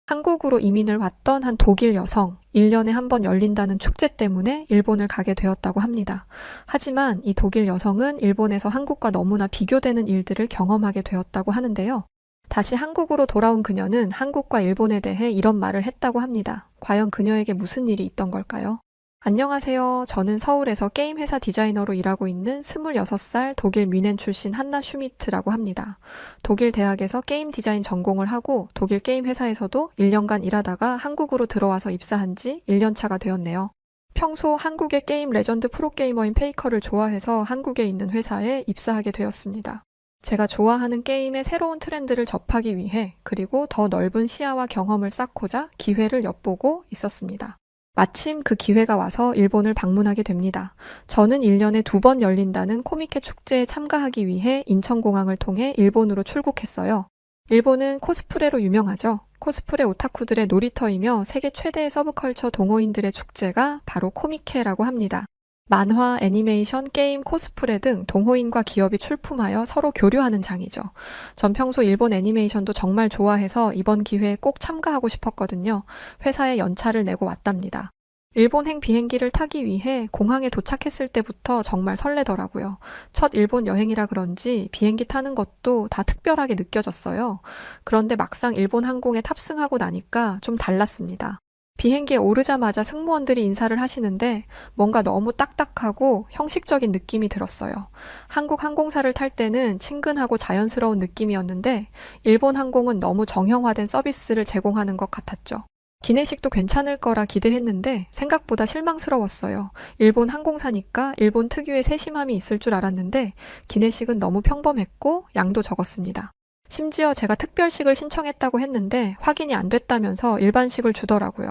한국으로 이민을 왔던 한 독일 여성, 1년에 한 번 열린다는 축제 때문에 일본을 가게 되었다고 합니다. 하지만 이 독일 여성은 일본에서 한국과 너무나 비교되는 일들을 경험하게 되었다고 하는데요. 다시 한국으로 돌아온 그녀는 한국과 일본에 대해 이런 말을 했다고 합니다. 과연 그녀에게 무슨 일이 있던 걸까요? 안녕하세요. 저는 서울에서 게임 회사 디자이너로 일하고 있는 26살 독일 뮌헨 출신 한나 슈미트라고 합니다. 독일 대학에서 게임 디자인 전공을 하고 독일 게임 회사에서도 1년간 일하다가 한국으로 들어와서 입사한 지 1년 차가 되었네요. 평소 한국의 게임 레전드 프로게이머인 페이커를 좋아해서 한국에 있는 회사에 입사하게 되었습니다. 제가 좋아하는 게임의 새로운 트렌드를 접하기 위해 그리고 더 넓은 시야와 경험을 쌓고자 기회를 엿보고 있었습니다. 마침 그 기회가 와서 일본을 방문하게 됩니다. 저는 1년에 2번 열린다는 코미케 축제에 참가하기 위해 인천공항을 통해 일본으로 출국했어요. 일본은 코스프레로 유명하죠. 코스프레 오타쿠들의 놀이터이며 세계 최대의 서브컬처 동호인들의 축제가 바로 코미케라고 합니다. 만화, 애니메이션, 게임, 코스프레 등 동호인과 기업이 출품하여 서로 교류하는 장이죠. 전 평소 일본 애니메이션도 정말 좋아해서 이번 기회에 꼭 참가하고 싶었거든요. 회사에 연차를 내고 왔답니다. 일본행 비행기를 타기 위해 공항에 도착했을 때부터 정말 설레더라고요. 첫 일본 여행이라 그런지 비행기 타는 것도 다 특별하게 느껴졌어요. 그런데 막상 일본 항공에 탑승하고 나니까 좀 달랐습니다. 비행기에 오르자마자 승무원들이 인사를 하시는데 뭔가 너무 딱딱하고 형식적인 느낌이 들었어요. 한국 항공사를 탈 때는 친근하고 자연스러운 느낌이었는데 일본 항공은 너무 정형화된 서비스를 제공하는 것 같았죠. 기내식도 괜찮을 거라 기대했는데 생각보다 실망스러웠어요. 일본 항공사니까 일본 특유의 세심함이 있을 줄 알았는데 기내식은 너무 평범했고 양도 적었습니다. 심지어 제가 특별식을 신청했다고 했는데 확인이 안 됐다면서 일반식을 주더라고요.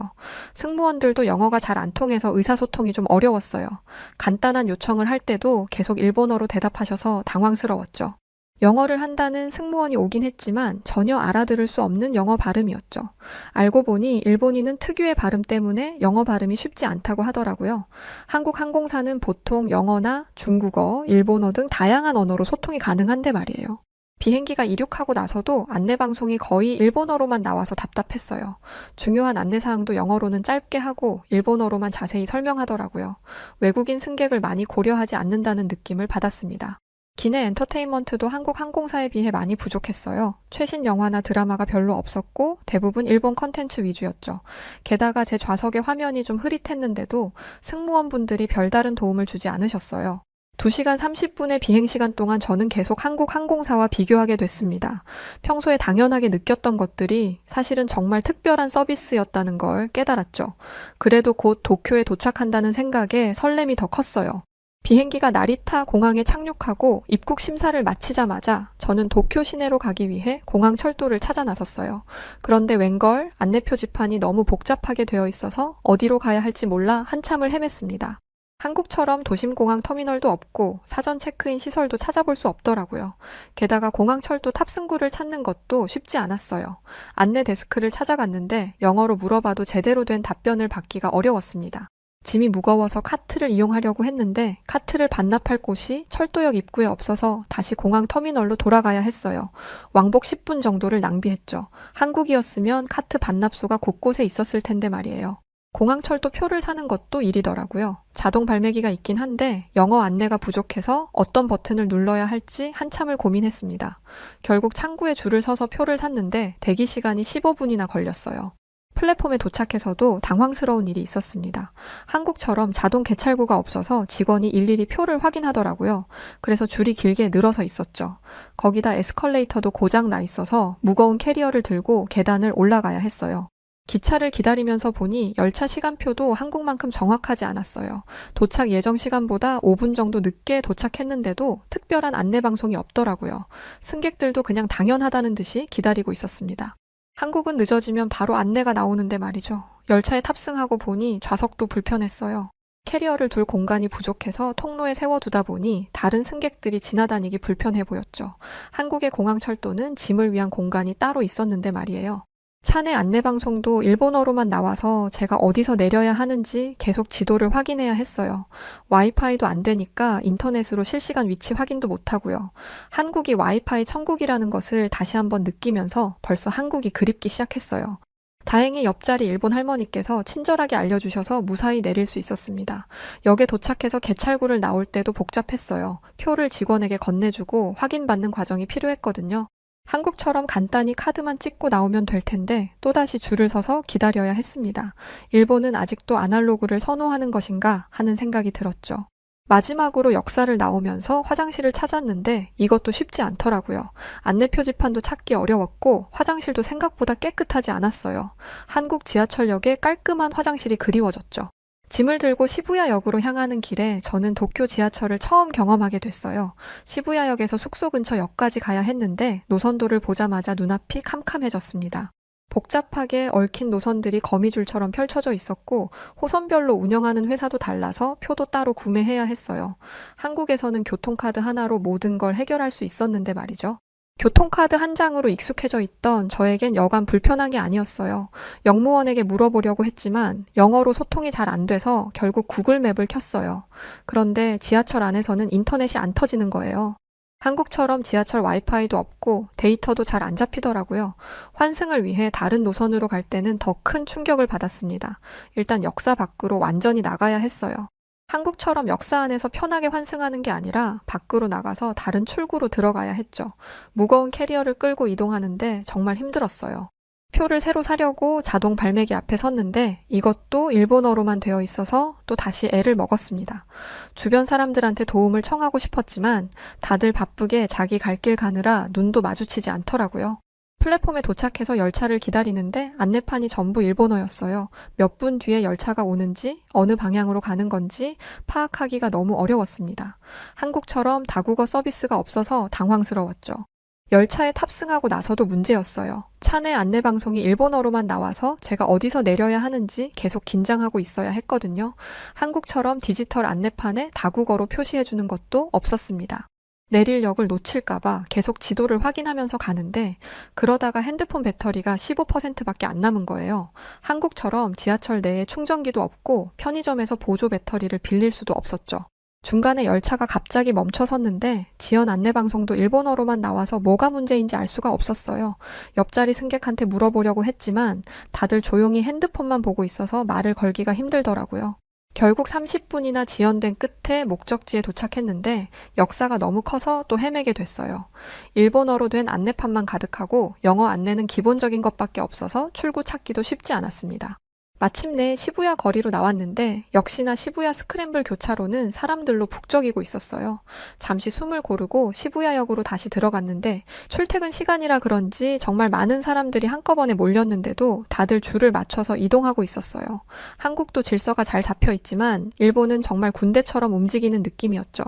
승무원들도 영어가 잘 안 통해서 의사소통이 좀 어려웠어요. 간단한 요청을 할 때도 계속 일본어로 대답하셔서 당황스러웠죠. 영어를 한다는 승무원이 오긴 했지만 전혀 알아들을 수 없는 영어 발음이었죠. 알고 보니 일본인은 특유의 발음 때문에 영어 발음이 쉽지 않다고 하더라고요. 한국 항공사는 보통 영어나 중국어, 일본어 등 다양한 언어로 소통이 가능한데 말이에요. 비행기가 이륙하고 나서도 안내방송이 거의 일본어로만 나와서 답답했어요. 중요한 안내사항도 영어로는 짧게 하고 일본어로만 자세히 설명하더라고요. 외국인 승객을 많이 고려하지 않는다는 느낌을 받았습니다. 기내 엔터테인먼트도 한국 항공사에 비해 많이 부족했어요. 최신 영화나 드라마가 별로 없었고 대부분 일본 컨텐츠 위주였죠. 게다가 제 좌석의 화면이 좀 흐릿했는데도 승무원분들이 별다른 도움을 주지 않으셨어요. 2시간 30분의 비행시간 동안 저는 계속 한국 항공사와 비교하게 됐습니다. 평소에 당연하게 느꼈던 것들이 사실은 정말 특별한 서비스였다는 걸 깨달았죠. 그래도 곧 도쿄에 도착한다는 생각에 설렘이 더 컸어요. 비행기가 나리타 공항에 착륙하고 입국 심사를 마치자마자 저는 도쿄 시내로 가기 위해 공항 철도를 찾아 나섰어요. 그런데 웬걸 안내표 지판이 너무 복잡하게 되어 있어서 어디로 가야 할지 몰라 한참을 헤맸습니다. 한국처럼 도심공항 터미널도 없고 사전 체크인 시설도 찾아볼 수 없더라고요. 게다가 공항철도 탑승구를 찾는 것도 쉽지 않았어요. 안내 데스크를 찾아갔는데 영어로 물어봐도 제대로 된 답변을 받기가 어려웠습니다. 짐이 무거워서 카트를 이용하려고 했는데 카트를 반납할 곳이 철도역 입구에 없어서 다시 공항 터미널로 돌아가야 했어요. 왕복 10분 정도를 낭비했죠. 한국이었으면 카트 반납소가 곳곳에 있었을 텐데 말이에요. 공항철도 표를 사는 것도 일이더라고요. 자동 발매기가 있긴 한데 영어 안내가 부족해서 어떤 버튼을 눌러야 할지 한참을 고민했습니다. 결국 창구에 줄을 서서 표를 샀는데 대기 시간이 15분이나 걸렸어요. 플랫폼에 도착해서도 당황스러운 일이 있었습니다. 한국처럼 자동 개찰구가 없어서 직원이 일일이 표를 확인하더라고요. 그래서 줄이 길게 늘어서 있었죠. 거기다 에스컬레이터도 고장 나 있어서 무거운 캐리어를 들고 계단을 올라가야 했어요. 기차를 기다리면서 보니 열차 시간표도 한국만큼 정확하지 않았어요. 도착 예정 시간보다 5분 정도 늦게 도착했는데도 특별한 안내방송이 없더라고요. 승객들도 그냥 당연하다는 듯이 기다리고 있었습니다. 한국은 늦어지면 바로 안내가 나오는데 말이죠. 열차에 탑승하고 보니 좌석도 불편했어요. 캐리어를 둘 공간이 부족해서 통로에 세워두다 보니 다른 승객들이 지나다니기 불편해 보였죠. 한국의 공항철도는 짐을 위한 공간이 따로 있었는데 말이에요. 차내 안내방송도 일본어로만 나와서 제가 어디서 내려야 하는지 계속 지도를 확인해야 했어요. 와이파이도 안 되니까 인터넷으로 실시간 위치 확인도 못하고요. 한국이 와이파이 천국이라는 것을 다시 한번 느끼면서 벌써 한국이 그립기 시작했어요. 다행히 옆자리 일본 할머니께서 친절하게 알려주셔서 무사히 내릴 수 있었습니다. 역에 도착해서 개찰구를 나올 때도 복잡했어요. 표를 직원에게 건네주고 확인받는 과정이 필요했거든요. 한국처럼 간단히 카드만 찍고 나오면 될 텐데 또다시 줄을 서서 기다려야 했습니다. 일본은 아직도 아날로그를 선호하는 것인가 하는 생각이 들었죠. 마지막으로 역사를 나오면서 화장실을 찾았는데 이것도 쉽지 않더라고요. 안내 표지판도 찾기 어려웠고 화장실도 생각보다 깨끗하지 않았어요. 한국 지하철역에 깔끔한 화장실이 그리워졌죠. 짐을 들고 시부야역으로 향하는 길에 저는 도쿄 지하철을 처음 경험하게 됐어요. 시부야역에서 숙소 근처 역까지 가야 했는데 노선도를 보자마자 눈앞이 캄캄해졌습니다. 복잡하게 얽힌 노선들이 거미줄처럼 펼쳐져 있었고 호선별로 운영하는 회사도 달라서 표도 따로 구매해야 했어요. 한국에서는 교통카드 하나로 모든 걸 해결할 수 있었는데 말이죠. 교통카드 한 장으로 익숙해져 있던 저에겐 여간 불편한 게 아니었어요. 역무원에게 물어보려고 했지만 영어로 소통이 잘 안 돼서 결국 구글맵을 켰어요. 그런데 지하철 안에서는 인터넷이 안 터지는 거예요. 한국처럼 지하철 와이파이도 없고 데이터도 잘 안 잡히더라고요. 환승을 위해 다른 노선으로 갈 때는 더 큰 충격을 받았습니다. 일단 역사 밖으로 완전히 나가야 했어요. 한국처럼 역사 안에서 편하게 환승하는 게 아니라 밖으로 나가서 다른 출구로 들어가야 했죠. 무거운 캐리어를 끌고 이동하는데 정말 힘들었어요. 표를 새로 사려고 자동 발매기 앞에 섰는데 이것도 일본어로만 되어 있어서 또 다시 애를 먹었습니다. 주변 사람들한테 도움을 청하고 싶었지만 다들 바쁘게 자기 갈 길 가느라 눈도 마주치지 않더라고요. 플랫폼에 도착해서 열차를 기다리는데 안내판이 전부 일본어였어요. 몇 분 뒤에 열차가 오는지 어느 방향으로 가는 건지 파악하기가 너무 어려웠습니다. 한국처럼 다국어 서비스가 없어서 당황스러웠죠. 열차에 탑승하고 나서도 문제였어요. 차내 안내방송이 일본어로만 나와서 제가 어디서 내려야 하는지 계속 긴장하고 있어야 했거든요. 한국처럼 디지털 안내판에 다국어로 표시해주는 것도 없었습니다. 내릴 역을 놓칠까봐 계속 지도를 확인하면서 가는데 그러다가 핸드폰 배터리가 15%밖에 안 남은 거예요. 한국처럼 지하철 내에 충전기도 없고 편의점에서 보조 배터리를 빌릴 수도 없었죠. 중간에 열차가 갑자기 멈춰 섰는데 지연 안내방송도 일본어로만 나와서 뭐가 문제인지 알 수가 없었어요. 옆자리 승객한테 물어보려고 했지만 다들 조용히 핸드폰만 보고 있어서 말을 걸기가 힘들더라고요. 결국 30분이나 지연된 끝에 목적지에 도착했는데 역사가 너무 커서 또 헤매게 됐어요. 일본어로 된 안내판만 가득하고 영어 안내는 기본적인 것밖에 없어서 출구 찾기도 쉽지 않았습니다. 마침내 시부야 거리로 나왔는데 역시나 시부야 스크램블 교차로는 사람들로 북적이고 있었어요. 잠시 숨을 고르고 시부야역으로 다시 들어갔는데 출퇴근 시간이라 그런지 정말 많은 사람들이 한꺼번에 몰렸는데도 다들 줄을 맞춰서 이동하고 있었어요. 한국도 질서가 잘 잡혀 있지만 일본은 정말 군대처럼 움직이는 느낌이었죠.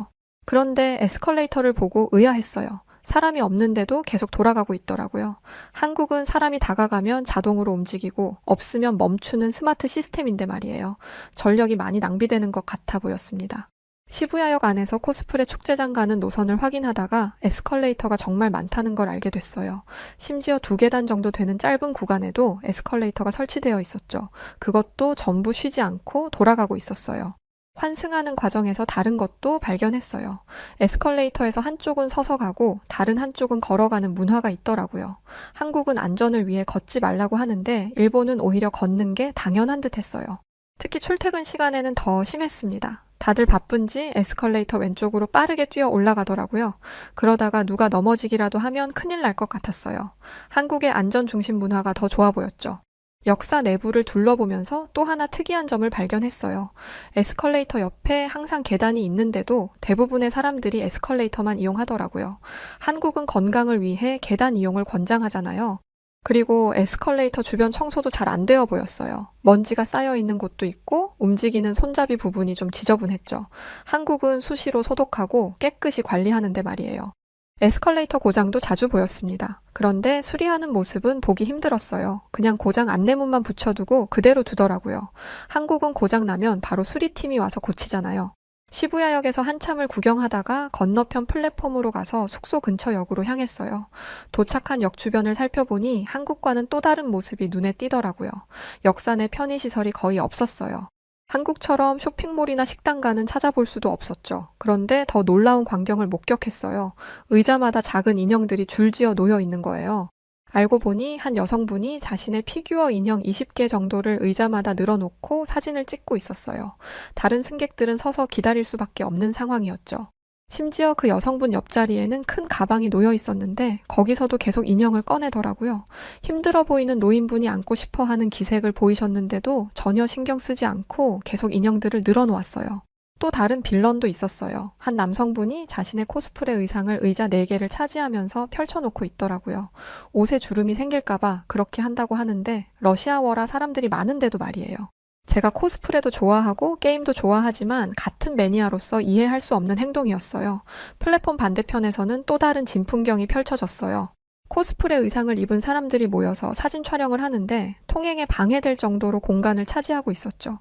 그런데 에스컬레이터를 보고 의아했어요. 사람이 없는데도 계속 돌아가고 있더라고요. 한국은 사람이 다가가면 자동으로 움직이고 없으면 멈추는 스마트 시스템인데 말이에요. 전력이 많이 낭비되는 것 같아 보였습니다. 시부야역 안에서 코스프레 축제장 가는 노선을 확인하다가 에스컬레이터가 정말 많다는 걸 알게 됐어요. 심지어 2계단 정도 되는 짧은 구간에도 에스컬레이터가 설치되어 있었죠. 그것도 전부 쉬지 않고 돌아가고 있었어요. 환승하는 과정에서 다른 것도 발견했어요. 에스컬레이터에서 한쪽은 서서 가고 다른 한쪽은 걸어가는 문화가 있더라고요. 한국은 안전을 위해 걷지 말라고 하는데 일본은 오히려 걷는 게 당연한 듯 했어요. 특히 출퇴근 시간에는 더 심했습니다. 다들 바쁜지 에스컬레이터 왼쪽으로 빠르게 뛰어 올라가더라고요. 그러다가 누가 넘어지기라도 하면 큰일 날 것 같았어요. 한국의 안전 중심 문화가 더 좋아 보였죠. 역사 내부를 둘러보면서 또 하나 특이한 점을 발견했어요. 에스컬레이터 옆에 항상 계단이 있는데도 대부분의 사람들이 에스컬레이터만 이용하더라고요. 한국은 건강을 위해 계단 이용을 권장하잖아요. 그리고 에스컬레이터 주변 청소도 잘 안 되어 보였어요. 먼지가 쌓여 있는 곳도 있고 움직이는 손잡이 부분이 좀 지저분했죠. 한국은 수시로 소독하고 깨끗이 관리하는데 말이에요. 에스컬레이터 고장도 자주 보였습니다. 그런데 수리하는 모습은 보기 힘들었어요. 그냥 고장 안내문만 붙여두고 그대로 두더라고요. 한국은 고장 나면 바로 수리팀이 와서 고치잖아요. 시부야역에서 한참을 구경하다가 건너편 플랫폼으로 가서 숙소 근처 역으로 향했어요. 도착한 역 주변을 살펴보니 한국과는 또 다른 모습이 눈에 띄더라고요. 역사 내 편의시설이 거의 없었어요. 한국처럼 쇼핑몰이나 식당가는 찾아볼 수도 없었죠. 그런데 더 놀라운 광경을 목격했어요. 의자마다 작은 인형들이 줄지어 놓여 있는 거예요. 알고 보니 한 여성분이 자신의 피규어 인형 20개 정도를 의자마다 늘어놓고 사진을 찍고 있었어요. 다른 승객들은 서서 기다릴 수밖에 없는 상황이었죠. 심지어 그 여성분 옆자리에는 큰 가방이 놓여 있었는데 거기서도 계속 인형을 꺼내더라고요. 힘들어 보이는 노인분이 안고 싶어 하는 기색을 보이셨는데도 전혀 신경 쓰지 않고 계속 인형들을 늘어놓았어요. 또 다른 빌런도 있었어요. 한 남성분이 자신의 코스프레 의상을 의자 4개를 차지하면서 펼쳐놓고 있더라고요. 옷에 주름이 생길까봐 그렇게 한다고 하는데 러시아워라 사람들이 많은데도 말이에요. 제가 코스프레도 좋아하고 게임도 좋아하지만 같은 매니아로서 이해할 수 없는 행동이었어요. 플랫폼 반대편에서는 또 다른 진풍경이 펼쳐졌어요. 코스프레 의상을 입은 사람들이 모여서 사진 촬영을 하는데 통행에 방해될 정도로 공간을 차지하고 있었죠.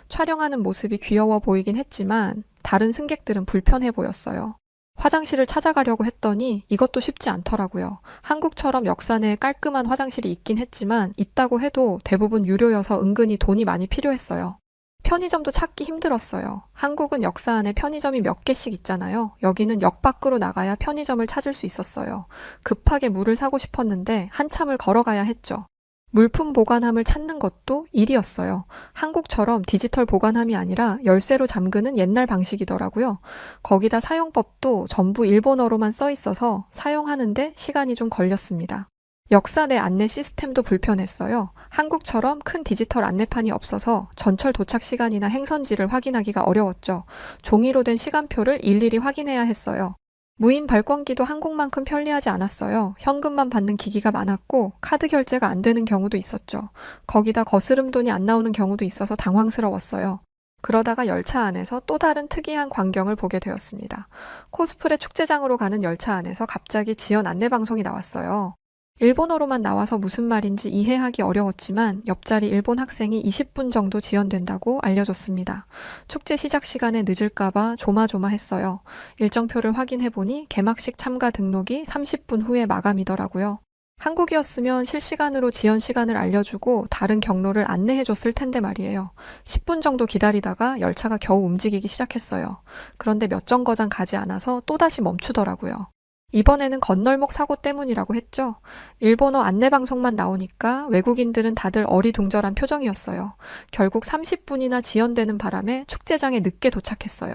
촬영하는 모습이 귀여워 보이긴 했지만 다른 승객들은 불편해 보였어요. 화장실을 찾아가려고 했더니 이것도 쉽지 않더라고요. 한국처럼 역사 내에 깔끔한 화장실이 있긴 했지만 있다고 해도 대부분 유료여서 은근히 돈이 많이 필요했어요. 편의점도 찾기 힘들었어요. 한국은 역사 안에 편의점이 몇 개씩 있잖아요. 여기는 역 밖으로 나가야 편의점을 찾을 수 있었어요. 급하게 물을 사고 싶었는데 한참을 걸어가야 했죠. 물품 보관함을 찾는 것도 일이었어요. 한국처럼 디지털 보관함이 아니라 열쇠로 잠그는 옛날 방식이더라고요. 거기다 사용법도 전부 일본어로만 써 있어서 사용하는데 시간이 좀 걸렸습니다. 역사 내 안내 시스템도 불편했어요. 한국처럼 큰 디지털 안내판이 없어서 전철 도착 시간이나 행선지를 확인하기가 어려웠죠. 종이로 된 시간표를 일일이 확인해야 했어요. 무인 발권기도 한국만큼 편리하지 않았어요. 현금만 받는 기기가 많았고 카드 결제가 안 되는 경우도 있었죠. 거기다 거스름 돈이 안 나오는 경우도 있어서 당황스러웠어요. 그러다가 열차 안에서 또 다른 특이한 광경을 보게 되었습니다. 코스프레 축제장으로 가는 열차 안에서 갑자기 지연 안내방송이 나왔어요. 일본어로만 나와서 무슨 말인지 이해하기 어려웠지만 옆자리 일본 학생이 20분 정도 지연된다고 알려줬습니다. 축제 시작 시간에 늦을까봐 조마조마했어요. 일정표를 확인해보니 개막식 참가 등록이 30분 후에 마감이더라고요. 한국이었으면 실시간으로 지연 시간을 알려주고 다른 경로를 안내해줬을 텐데 말이에요. 10분 정도 기다리다가 열차가 겨우 움직이기 시작했어요. 그런데 몇 정거장 가지 않아서 또다시 멈추더라고요. 이번에는 건널목 사고 때문이라고 했죠. 일본어 안내방송만 나오니까 외국인들은 다들 어리둥절한 표정이었어요. 결국 30분이나 지연되는 바람에 축제장에 늦게 도착했어요.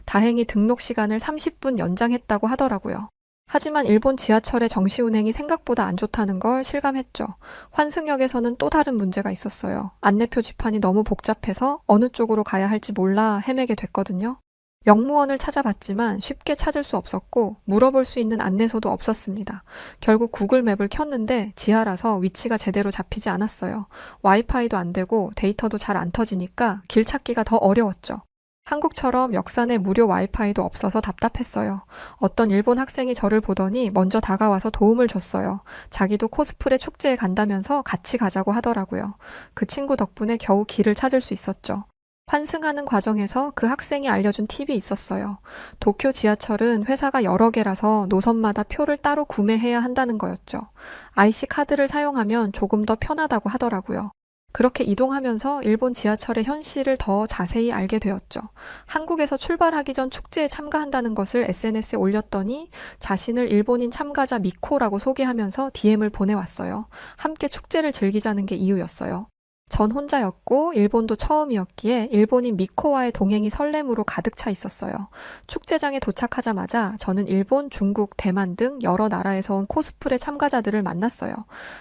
다행히 등록 시간을 30분 연장했다고 하더라고요. 하지만 일본 지하철의 정시 운행이 생각보다 안 좋다는 걸 실감했죠. 환승역에서는 또 다른 문제가 있었어요. 안내표 지판이 너무 복잡해서 어느 쪽으로 가야 할지 몰라 헤매게 됐거든요. 역무원을 찾아봤지만 쉽게 찾을 수 없었고 물어볼 수 있는 안내소도 없었습니다. 결국 구글 맵을 켰는데 지하라서 위치가 제대로 잡히지 않았어요. 와이파이도 안 되고 데이터도 잘 안 터지니까 길 찾기가 더 어려웠죠. 한국처럼 역사 내 무료 와이파이도 없어서 답답했어요. 어떤 일본 학생이 저를 보더니 먼저 다가와서 도움을 줬어요. 자기도 코스프레 축제에 간다면서 같이 가자고 하더라고요. 그 친구 덕분에 겨우 길을 찾을 수 있었죠. 환승하는 과정에서 그 학생이 알려준 팁이 있었어요. 도쿄 지하철은 회사가 여러 개라서 노선마다 표를 따로 구매해야 한다는 거였죠. IC 카드를 사용하면 조금 더 편하다고 하더라고요. 그렇게 이동하면서 일본 지하철의 현실을 더 자세히 알게 되었죠. 한국에서 출발하기 전 축제에 참가한다는 것을 SNS에 올렸더니 자신을 일본인 참가자 미코라고 소개하면서 DM을 보내왔어요. 함께 축제를 즐기자는 게 이유였어요. 전 혼자였고 일본도 처음이었기에 일본인 미코와의 동행이 설렘으로 가득 차 있었어요. 축제장에 도착하자마자 저는 일본, 중국, 대만 등 여러 나라에서 온 코스프레 참가자들을 만났어요.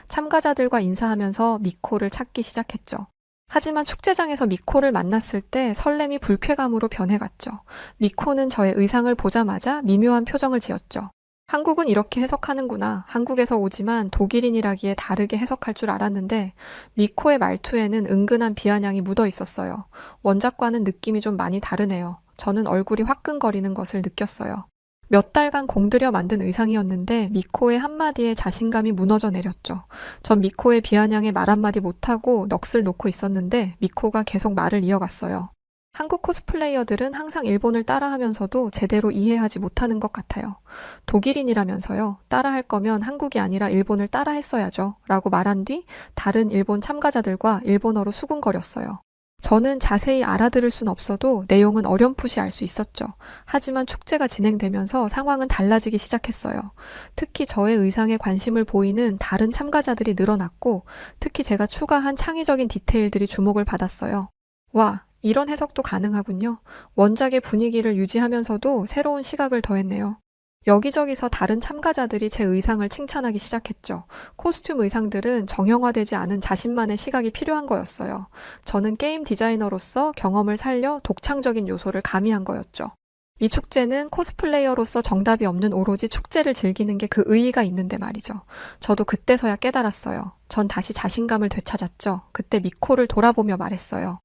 참가자들과 인사하면서 미코를 찾기 시작했죠. 하지만 축제장에서 미코를 만났을 때 설렘이 불쾌감으로 변해갔죠. 미코는 저의 의상을 보자마자 미묘한 표정을 지었죠. 한국은 이렇게 해석하는구나. 한국에서 오지만 독일인이라기에 다르게 해석할 줄 알았는데 미코의 말투에는 은근한 비아냥이 묻어 있었어요. 원작과는 느낌이 좀 많이 다르네요. 저는 얼굴이 화끈거리는 것을 느꼈어요. 몇 달간 공들여 만든 의상이었는데 미코의 한마디에 자신감이 무너져 내렸죠. 전 미코의 비아냥에 말 한마디 못하고 넋을 놓고 있었는데 미코가 계속 말을 이어갔어요. 한국 코스플레이어들은 항상 일본을 따라하면서도 제대로 이해하지 못하는 것 같아요. 독일인이라면서요. 따라할 거면 한국이 아니라 일본을 따라했어야죠. 라고 말한 뒤 다른 일본 참가자들과 일본어로 수군거렸어요. 저는 자세히 알아들을 순 없어도 내용은 어렴풋이 알 수 있었죠. 하지만 축제가 진행되면서 상황은 달라지기 시작했어요. 특히 저의 의상에 관심을 보이는 다른 참가자들이 늘어났고, 특히 제가 추가한 창의적인 디테일들이 주목을 받았어요. 와, 이런 해석도 가능하군요. 원작의 분위기를 유지하면서도 새로운 시각을 더했네요. 여기저기서 다른 참가자들이 제 의상을 칭찬하기 시작했죠. 코스튬 의상들은 정형화되지 않은 자신만의 시각이 필요한 거였어요. 저는 게임 디자이너로서 경험을 살려 독창적인 요소를 가미한 거였죠. 이 축제는 코스플레이어로서 정답이 없는 오로지 축제를 즐기는 게 그 의의가 있는데 말이죠. 저도 그때서야 깨달았어요. 전 다시 자신감을 되찾았죠. 그때 미코를 돌아보며 말했어요.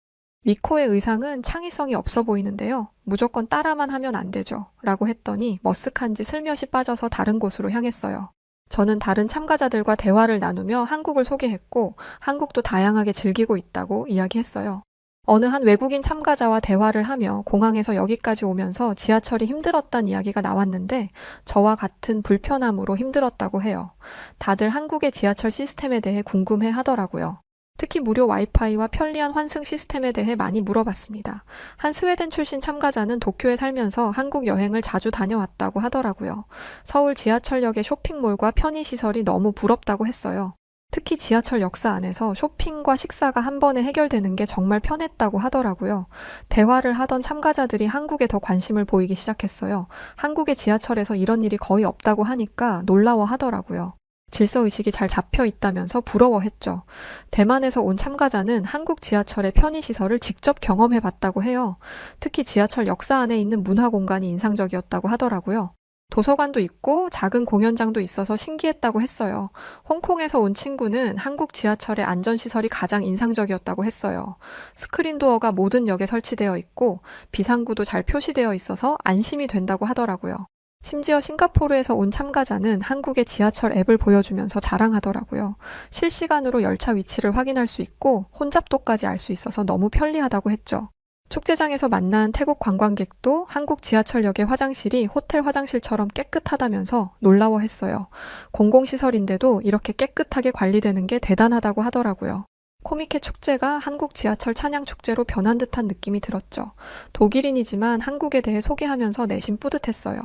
미코의 의상은 창의성이 없어 보이는데요. 무조건 따라만 하면 안 되죠. 라고 했더니 머쓱한지 슬며시 빠져서 다른 곳으로 향했어요. 저는 다른 참가자들과 대화를 나누며 한국을 소개했고, 한국도 다양하게 즐기고 있다고 이야기했어요. 어느 한 외국인 참가자와 대화를 하며 공항에서 여기까지 오면서 지하철이 힘들었단 이야기가 나왔는데, 저와 같은 불편함으로 힘들었다고 해요. 다들 한국의 지하철 시스템에 대해 궁금해 하더라고요. 특히 무료 와이파이와 편리한 환승 시스템에 대해 많이 물어봤습니다. 한 스웨덴 출신 참가자는 도쿄에 살면서 한국 여행을 자주 다녀왔다고 하더라고요. 서울 지하철역의 쇼핑몰과 편의시설이 너무 부럽다고 했어요. 특히 지하철 역사 안에서 쇼핑과 식사가 한 번에 해결되는 게 정말 편했다고 하더라고요. 대화를 하던 참가자들이 한국에 더 관심을 보이기 시작했어요. 한국의 지하철에서 이런 일이 거의 없다고 하니까 놀라워 하더라고요. 질서의식이 잘 잡혀 있다면서 부러워했죠. 대만에서 온 참가자는 한국 지하철의 편의시설을 직접 경험해봤다고 해요. 특히 지하철 역사 안에 있는 문화 공간이 인상적이었다고 하더라고요. 도서관도 있고 작은 공연장도 있어서 신기했다고 했어요. 홍콩에서 온 친구는 한국 지하철의 안전시설이 가장 인상적이었다고 했어요. 스크린 도어가 모든 역에 설치되어 있고 비상구도 잘 표시되어 있어서 안심이 된다고 하더라고요. 심지어 싱가포르에서 온 참가자는 한국의 지하철 앱을 보여주면서 자랑하더라고요. 실시간으로 열차 위치를 확인할 수 있고 혼잡도까지 알 수 있어서 너무 편리하다고 했죠. 축제장에서 만난 태국 관광객도 한국 지하철역의 화장실이 호텔 화장실처럼 깨끗하다면서 놀라워했어요. 공공시설인데도 이렇게 깨끗하게 관리되는 게 대단하다고 하더라고요. 코미케 축제가 한국 지하철 찬양 축제로 변한 듯한 느낌이 들었죠. 독일인이지만 한국에 대해 소개하면서 내심 뿌듯했어요.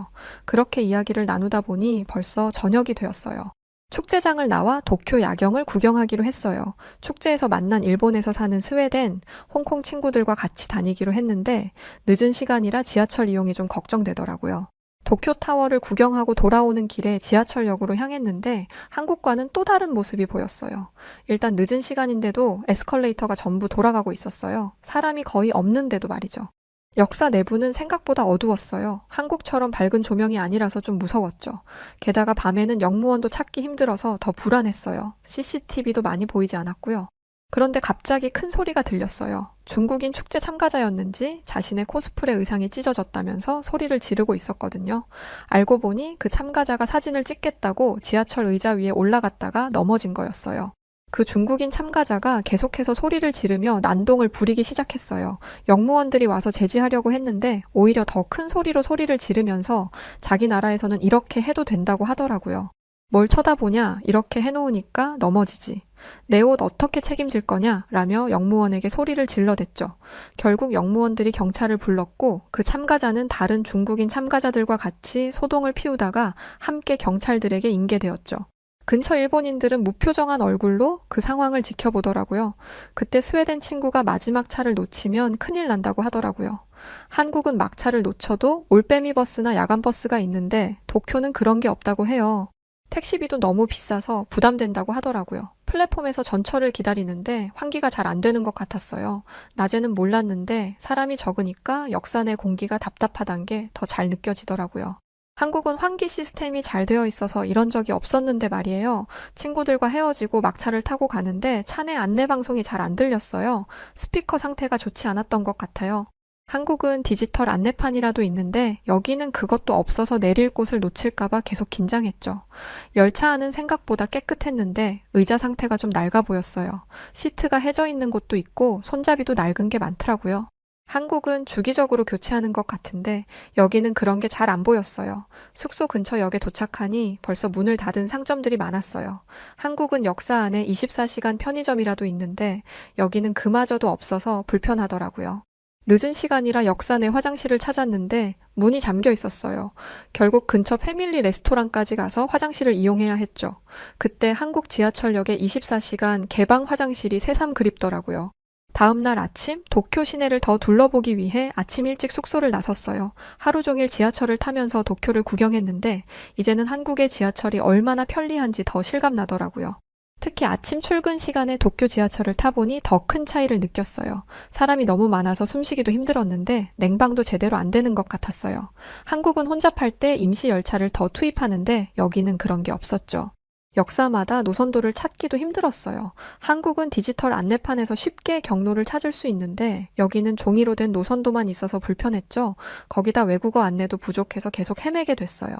그렇게 이야기를 나누다 보니 벌써 저녁이 되었어요. 축제장을 나와 도쿄 야경을 구경하기로 했어요. 축제에서 만난 일본에서 사는 스웨덴, 홍콩 친구들과 같이 다니기로 했는데 늦은 시간이라 지하철 이용이 좀 걱정되더라고요. 도쿄타워를 구경하고 돌아오는 길에 지하철역으로 향했는데 한국과는 또 다른 모습이 보였어요. 일단 늦은 시간인데도 에스컬레이터가 전부 돌아가고 있었어요. 사람이 거의 없는데도 말이죠. 역사 내부는 생각보다 어두웠어요. 한국처럼 밝은 조명이 아니라서 좀 무서웠죠. 게다가 밤에는 역무원도 찾기 힘들어서 더 불안했어요. CCTV도 많이 보이지 않았고요. 그런데 갑자기 큰 소리가 들렸어요. 중국인 축제 참가자였는지 자신의 코스프레 의상이 찢어졌다면서 소리를 지르고 있었거든요. 알고 보니 그 참가자가 사진을 찍겠다고 지하철 의자 위에 올라갔다가 넘어진 거였어요. 그 중국인 참가자가 계속해서 소리를 지르며 난동을 부리기 시작했어요. 역무원들이 와서 제지하려고 했는데 오히려 더 큰 소리로 소리를 지르면서 자기 나라에서는 이렇게 해도 된다고 하더라고요. 뭘 쳐다보냐? 이렇게 해놓으니까 넘어지지. 내 옷 어떻게 책임질 거냐? 라며 역무원에게 소리를 질러댔죠. 결국 역무원들이 경찰을 불렀고 그 참가자는 다른 중국인 참가자들과 같이 소동을 피우다가 함께 경찰들에게 인계되었죠. 근처 일본인들은 무표정한 얼굴로 그 상황을 지켜보더라고요. 그때 스웨덴 친구가 마지막 차를 놓치면 큰일 난다고 하더라고요. 한국은 막차를 놓쳐도 올빼미 버스나 야간 버스가 있는데 도쿄는 그런 게 없다고 해요. 택시비도 너무 비싸서 부담된다고 하더라고요. 플랫폼에서 전철을 기다리는데 환기가 잘 안 되는 것 같았어요. 낮에는 몰랐는데 사람이 적으니까 역사 내 공기가 답답하단 게 더 잘 느껴지더라고요. 한국은 환기 시스템이 잘 되어 있어서 이런 적이 없었는데 말이에요. 친구들과 헤어지고 막차를 타고 가는데 차 내 안내 방송이 잘 안 들렸어요. 스피커 상태가 좋지 않았던 것 같아요. 한국은 디지털 안내판이라도 있는데 여기는 그것도 없어서 내릴 곳을 놓칠까봐 계속 긴장했죠. 열차 안은 생각보다 깨끗했는데 의자 상태가 좀 낡아 보였어요. 시트가 해져 있는 곳도 있고 손잡이도 낡은 게 많더라고요. 한국은 주기적으로 교체하는 것 같은데 여기는 그런 게 잘 안 보였어요. 숙소 근처 역에 도착하니 벌써 문을 닫은 상점들이 많았어요. 한국은 역사 안에 24시간 편의점이라도 있는데 여기는 그마저도 없어서 불편하더라고요. 늦은 시간이라 역사 내 화장실을 찾았는데 문이 잠겨 있었어요. 결국 근처 패밀리 레스토랑까지 가서 화장실을 이용해야 했죠. 그때 한국 지하철역에 24시간 개방 화장실이 새삼 그립더라고요. 다음 날 아침 도쿄 시내를 더 둘러보기 위해 아침 일찍 숙소를 나섰어요. 하루 종일 지하철을 타면서 도쿄를 구경했는데 이제는 한국의 지하철이 얼마나 편리한지 더 실감나더라고요. 특히 아침 출근 시간에 도쿄 지하철을 타보니 더 큰 차이를 느꼈어요. 사람이 너무 많아서 숨쉬기도 힘들었는데 냉방도 제대로 안 되는 것 같았어요. 한국은 혼잡할 때 임시 열차를 더 투입하는데 여기는 그런 게 없었죠. 역사마다 노선도를 찾기도 힘들었어요. 한국은 디지털 안내판에서 쉽게 경로를 찾을 수 있는데 여기는 종이로 된 노선도만 있어서 불편했죠. 거기다 외국어 안내도 부족해서 계속 헤매게 됐어요.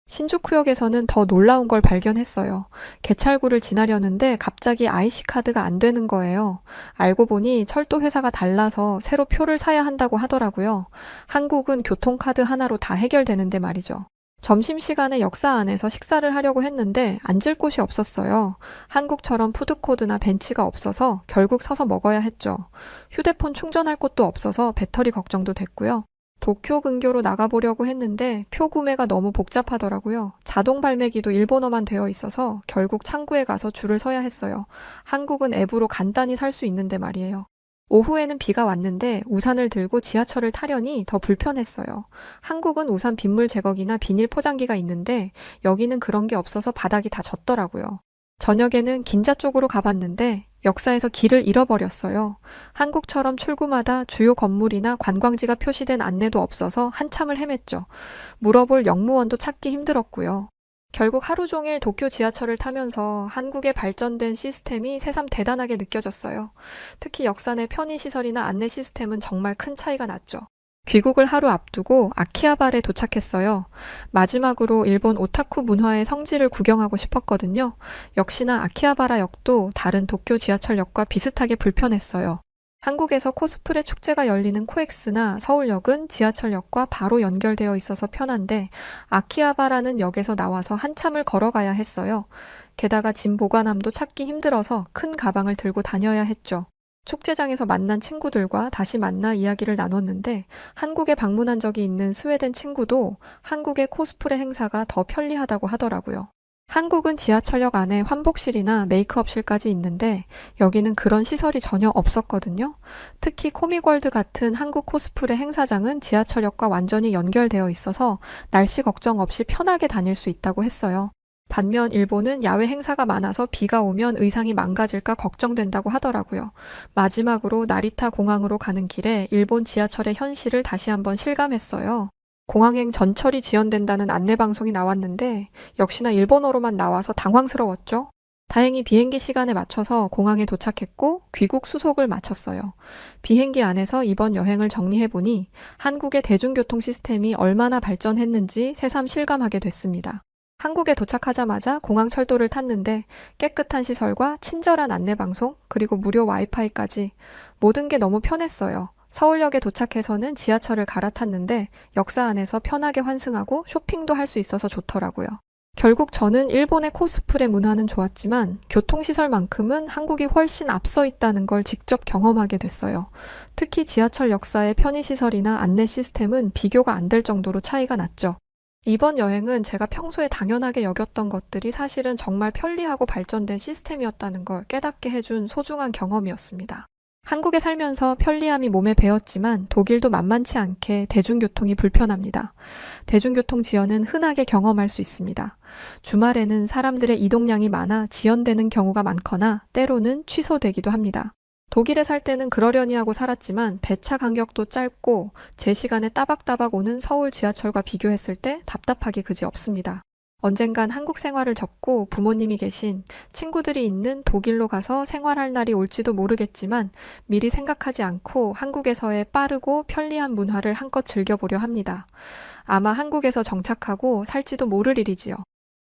신주쿠역에서는 더 놀라운 걸 발견했어요. 개찰구를 지나려는데 갑자기 IC카드가 안 되는 거예요. 알고 보니 철도 회사가 달라서 새로 표를 사야 한다고 하더라고요. 한국은 교통카드 하나로 다 해결되는데 말이죠. 점심시간에 역사 안에서 식사를 하려고 했는데 앉을 곳이 없었어요. 한국처럼 푸드코드나 벤치가 없어서 결국 서서 먹어야 했죠. 휴대폰 충전할 곳도 없어서 배터리 걱정도 됐고요. 도쿄 근교로 나가보려고 했는데 표 구매가 너무 복잡하더라고요. 자동 발매기도 일본어만 되어 있어서 결국 창구에 가서 줄을 서야 했어요. 한국은 앱으로 간단히 살 수 있는데 말이에요. 오후에는 비가 왔는데 우산을 들고 지하철을 타려니 더 불편했어요. 한국은 우산 빗물 제거기나 비닐 포장기가 있는데 여기는 그런 게 없어서 바닥이 다 젖더라고요. 저녁에는 긴자 쪽으로 가봤는데 역사에서 길을 잃어버렸어요. 한국처럼 출구마다 주요 건물이나 관광지가 표시된 안내도 없어서 한참을 헤맸죠. 물어볼 역무원도 찾기 힘들었고요. 결국 하루 종일 도쿄 지하철을 타면서 한국의 발전된 시스템이 새삼 대단하게 느껴졌어요. 특히 역사 내 편의시설이나 안내 시스템은 정말 큰 차이가 났죠. 귀국을 하루 앞두고 아키하바라에 도착했어요. 마지막으로 일본 오타쿠 문화의 성지를 구경하고 싶었거든요. 역시나 아키하바라 역도 다른 도쿄 지하철역과 비슷하게 불편했어요. 한국에서 코스프레 축제가 열리는 코엑스나 서울역은 지하철역과 바로 연결되어 있어서 편한데 아키하바라는 역에서 나와서 한참을 걸어가야 했어요. 게다가 짐 보관함도 찾기 힘들어서 큰 가방을 들고 다녀야 했죠. 축제장에서 만난 친구들과 다시 만나 이야기를 나눴는데 한국에 방문한 적이 있는 스웨덴 친구도 한국의 코스프레 행사가 더 편리하다고 하더라고요. 한국은 지하철역 안에 환복실이나 메이크업실까지 있는데 여기는 그런 시설이 전혀 없었거든요. 특히 코미월드 같은 한국 코스프레 행사장은 지하철역과 완전히 연결되어 있어서 날씨 걱정 없이 편하게 다닐 수 있다고 했어요. 반면 일본은 야외 행사가 많아서 비가 오면 의상이 망가질까 걱정된다고 하더라고요. 마지막으로 나리타 공항으로 가는 길에 일본 지하철의 현실을 다시 한번 실감했어요. 공항행 전철이 지연된다는 안내방송이 나왔는데 역시나 일본어로만 나와서 당황스러웠죠. 다행히 비행기 시간에 맞춰서 공항에 도착했고 귀국 수속을 마쳤어요. 비행기 안에서 이번 여행을 정리해보니 한국의 대중교통 시스템이 얼마나 발전했는지 새삼 실감하게 됐습니다. 한국에 도착하자마자 공항 철도를 탔는데 깨끗한 시설과 친절한 안내방송 그리고 무료 와이파이까지 모든 게 너무 편했어요. 서울역에 도착해서는 지하철을 갈아탔는데 역사 안에서 편하게 환승하고 쇼핑도 할 수 있어서 좋더라고요. 결국 저는 일본의 코스프레 문화는 좋았지만 교통시설만큼은 한국이 훨씬 앞서 있다는 걸 직접 경험하게 됐어요. 특히 지하철 역사의 편의시설이나 안내 시스템은 비교가 안 될 정도로 차이가 났죠. 이번 여행은 제가 평소에 당연하게 여겼던 것들이 사실은 정말 편리하고 발전된 시스템이었다는 걸 깨닫게 해준 소중한 경험이었습니다. 한국에 살면서 편리함이 몸에 배었지만 독일도 만만치 않게 대중교통이 불편합니다. 대중교통 지연은 흔하게 경험할 수 있습니다. 주말에는 사람들의 이동량이 많아 지연되는 경우가 많거나 때로는 취소되기도 합니다. 독일에 살 때는 그러려니 하고 살았지만 배차 간격도 짧고 제 시간에 따박따박 오는 서울 지하철과 비교했을 때 답답하기 그지 없습니다. 언젠간 한국 생활을 접고 부모님이 계신 친구들이 있는 독일로 가서 생활할 날이 올지도 모르겠지만 미리 생각하지 않고 한국에서의 빠르고 편리한 문화를 한껏 즐겨보려 합니다. 아마 한국에서 정착하고 살지도 모를 일이지요.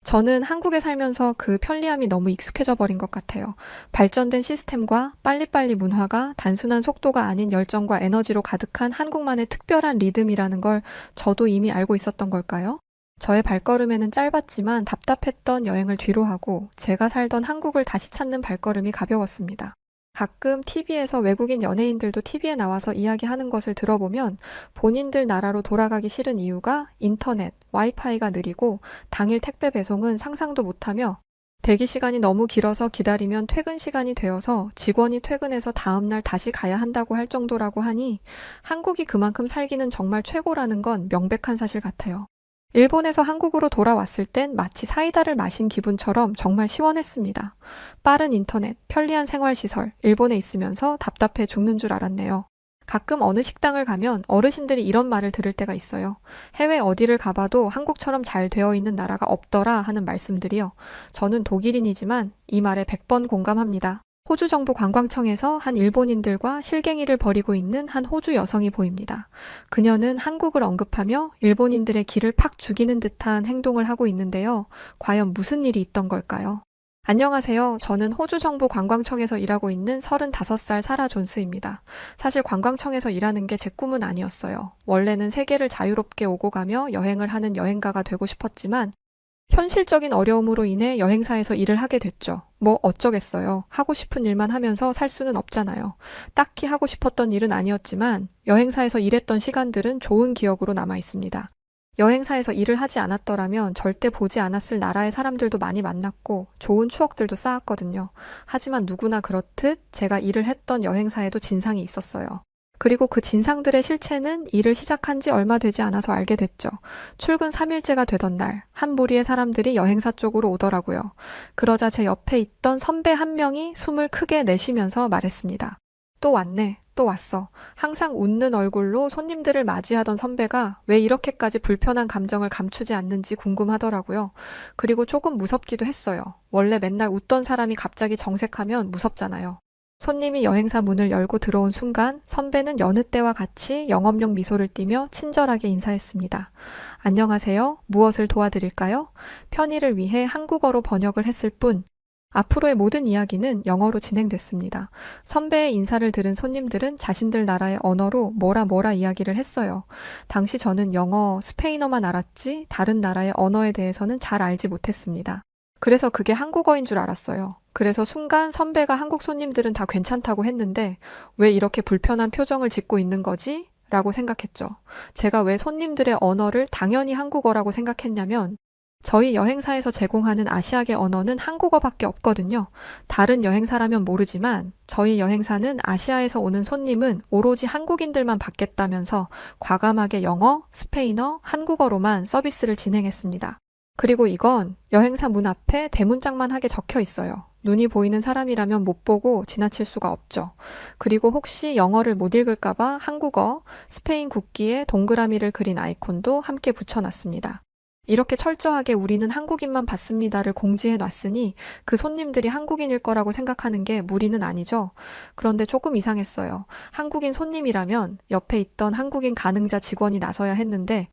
저는 한국에 살면서 그 편리함이 너무 익숙해져 버린 것 같아요. 발전된 시스템과 빨리빨리 문화가 단순한 속도가 아닌 열정과 에너지로 가득한 한국만의 특별한 리듬이라는 걸 저도 이미 알고 있었던 걸까요? 저의 발걸음에는 짧았지만 답답했던 여행을 뒤로하고 제가 살던 한국을 다시 찾는 발걸음이 가벼웠습니다. 가끔 TV에서 외국인 연예인들도 TV에 나와서 이야기하는 것을 들어보면 본인들 나라로 돌아가기 싫은 이유가 인터넷, 와이파이가 느리고 당일 택배 배송은 상상도 못하며 대기 시간이 너무 길어서 기다리면 퇴근 시간이 되어서 직원이 퇴근해서 다음날 다시 가야 한다고 할 정도라고 하니 한국이 그만큼 살기는 정말 최고라는 건 명백한 사실 같아요. 일본에서 한국으로 돌아왔을 땐 마치 사이다를 마신 기분처럼 정말 시원했습니다. 빠른 인터넷, 편리한 생활시설, 일본에 있으면서 답답해 죽는 줄 알았네요. 가끔 어느 식당을 가면 어르신들이 이런 말을 들을 때가 있어요. 해외 어디를 가봐도 한국처럼 잘 되어 있는 나라가 없더라 하는 말씀들이요. 저는 독일인이지만 이 말에 100번 공감합니다. 호주 정부 관광청에서 한 일본인들과 실갱이를 벌이고 있는 한 호주 여성이 보입니다. 그녀는 한국을 언급하며 일본인들의 기를 팍 죽이는 듯한 행동을 하고 있는데요. 과연 무슨 일이 있던 걸까요? 안녕하세요. 저는 호주 정부 관광청에서 일하고 있는 35살 사라 존스입니다. 사실 관광청에서 일하는 게 제 꿈은 아니었어요. 원래는 세계를 자유롭게 오고 가며 여행을 하는 여행가가 되고 싶었지만 현실적인 어려움으로 인해 여행사에서 일을 하게 됐죠. 뭐 어쩌겠어요. 하고 싶은 일만 하면서 살 수는 없잖아요. 딱히 하고 싶었던 일은 아니었지만 여행사에서 일했던 시간들은 좋은 기억으로 남아 있습니다. 여행사에서 일을 하지 않았더라면 절대 보지 않았을 나라의 사람들도 많이 만났고 좋은 추억들도 쌓았거든요. 하지만 누구나 그렇듯 제가 일을 했던 여행사에도 진상이 있었어요. 그리고 그 진상들의 실체는 일을 시작한 지 얼마 되지 않아서 알게 됐죠. 출근 3일째가 되던 날, 한 무리의 사람들이 여행사 쪽으로 오더라고요. 그러자 제 옆에 있던 선배 한 명이 숨을 크게 내쉬면서 말했습니다. 또 왔네, 또 왔어. 항상 웃는 얼굴로 손님들을 맞이하던 선배가 왜 이렇게까지 불편한 감정을 감추지 않는지 궁금하더라고요. 그리고 조금 무섭기도 했어요. 원래 맨날 웃던 사람이 갑자기 정색하면 무섭잖아요. 손님이 여행사 문을 열고 들어온 순간 선배는 여느 때와 같이 영업용 미소를 띠며 친절하게 인사했습니다. 안녕하세요. 무엇을 도와드릴까요? 편의를 위해 한국어로 번역을 했을 뿐 앞으로의 모든 이야기는 영어로 진행됐습니다. 선배의 인사를 들은 손님들은 자신들 나라의 언어로 뭐라 이야기를 했어요. 당시 저는 영어, 스페인어만 알았지 다른 나라의 언어에 대해서는 잘 알지 못했습니다. 그래서 그게 한국어인 줄 알았어요. 그래서 순간 선배가 한국 손님들은 다 괜찮다고 했는데 왜 이렇게 불편한 표정을 짓고 있는 거지? 라고 생각했죠. 제가 왜 손님들의 언어를 당연히 한국어라고 생각했냐면 저희 여행사에서 제공하는 아시아계 언어는 한국어밖에 없거든요. 다른 여행사라면 모르지만 저희 여행사는 아시아에서 오는 손님은 오로지 한국인들만 받겠다면서 과감하게 영어, 스페인어, 한국어로만 서비스를 진행했습니다. 그리고 이건 여행사 문 앞에 대문짝만 하게 적혀 있어요. 눈이 보이는 사람이라면 못 보고 지나칠 수가 없죠. 그리고 혹시 영어를 못 읽을까봐 한국어, 스페인 국기에 동그라미를 그린 아이콘도 함께 붙여놨습니다. 이렇게 철저하게 우리는 한국인만 받습니다를 공지해 놨으니 그 손님들이 한국인일 거라고 생각하는 게 무리는 아니죠. 그런데 조금 이상했어요. 한국인 손님이라면 옆에 있던 한국인 가능자 직원이 나서야 했는데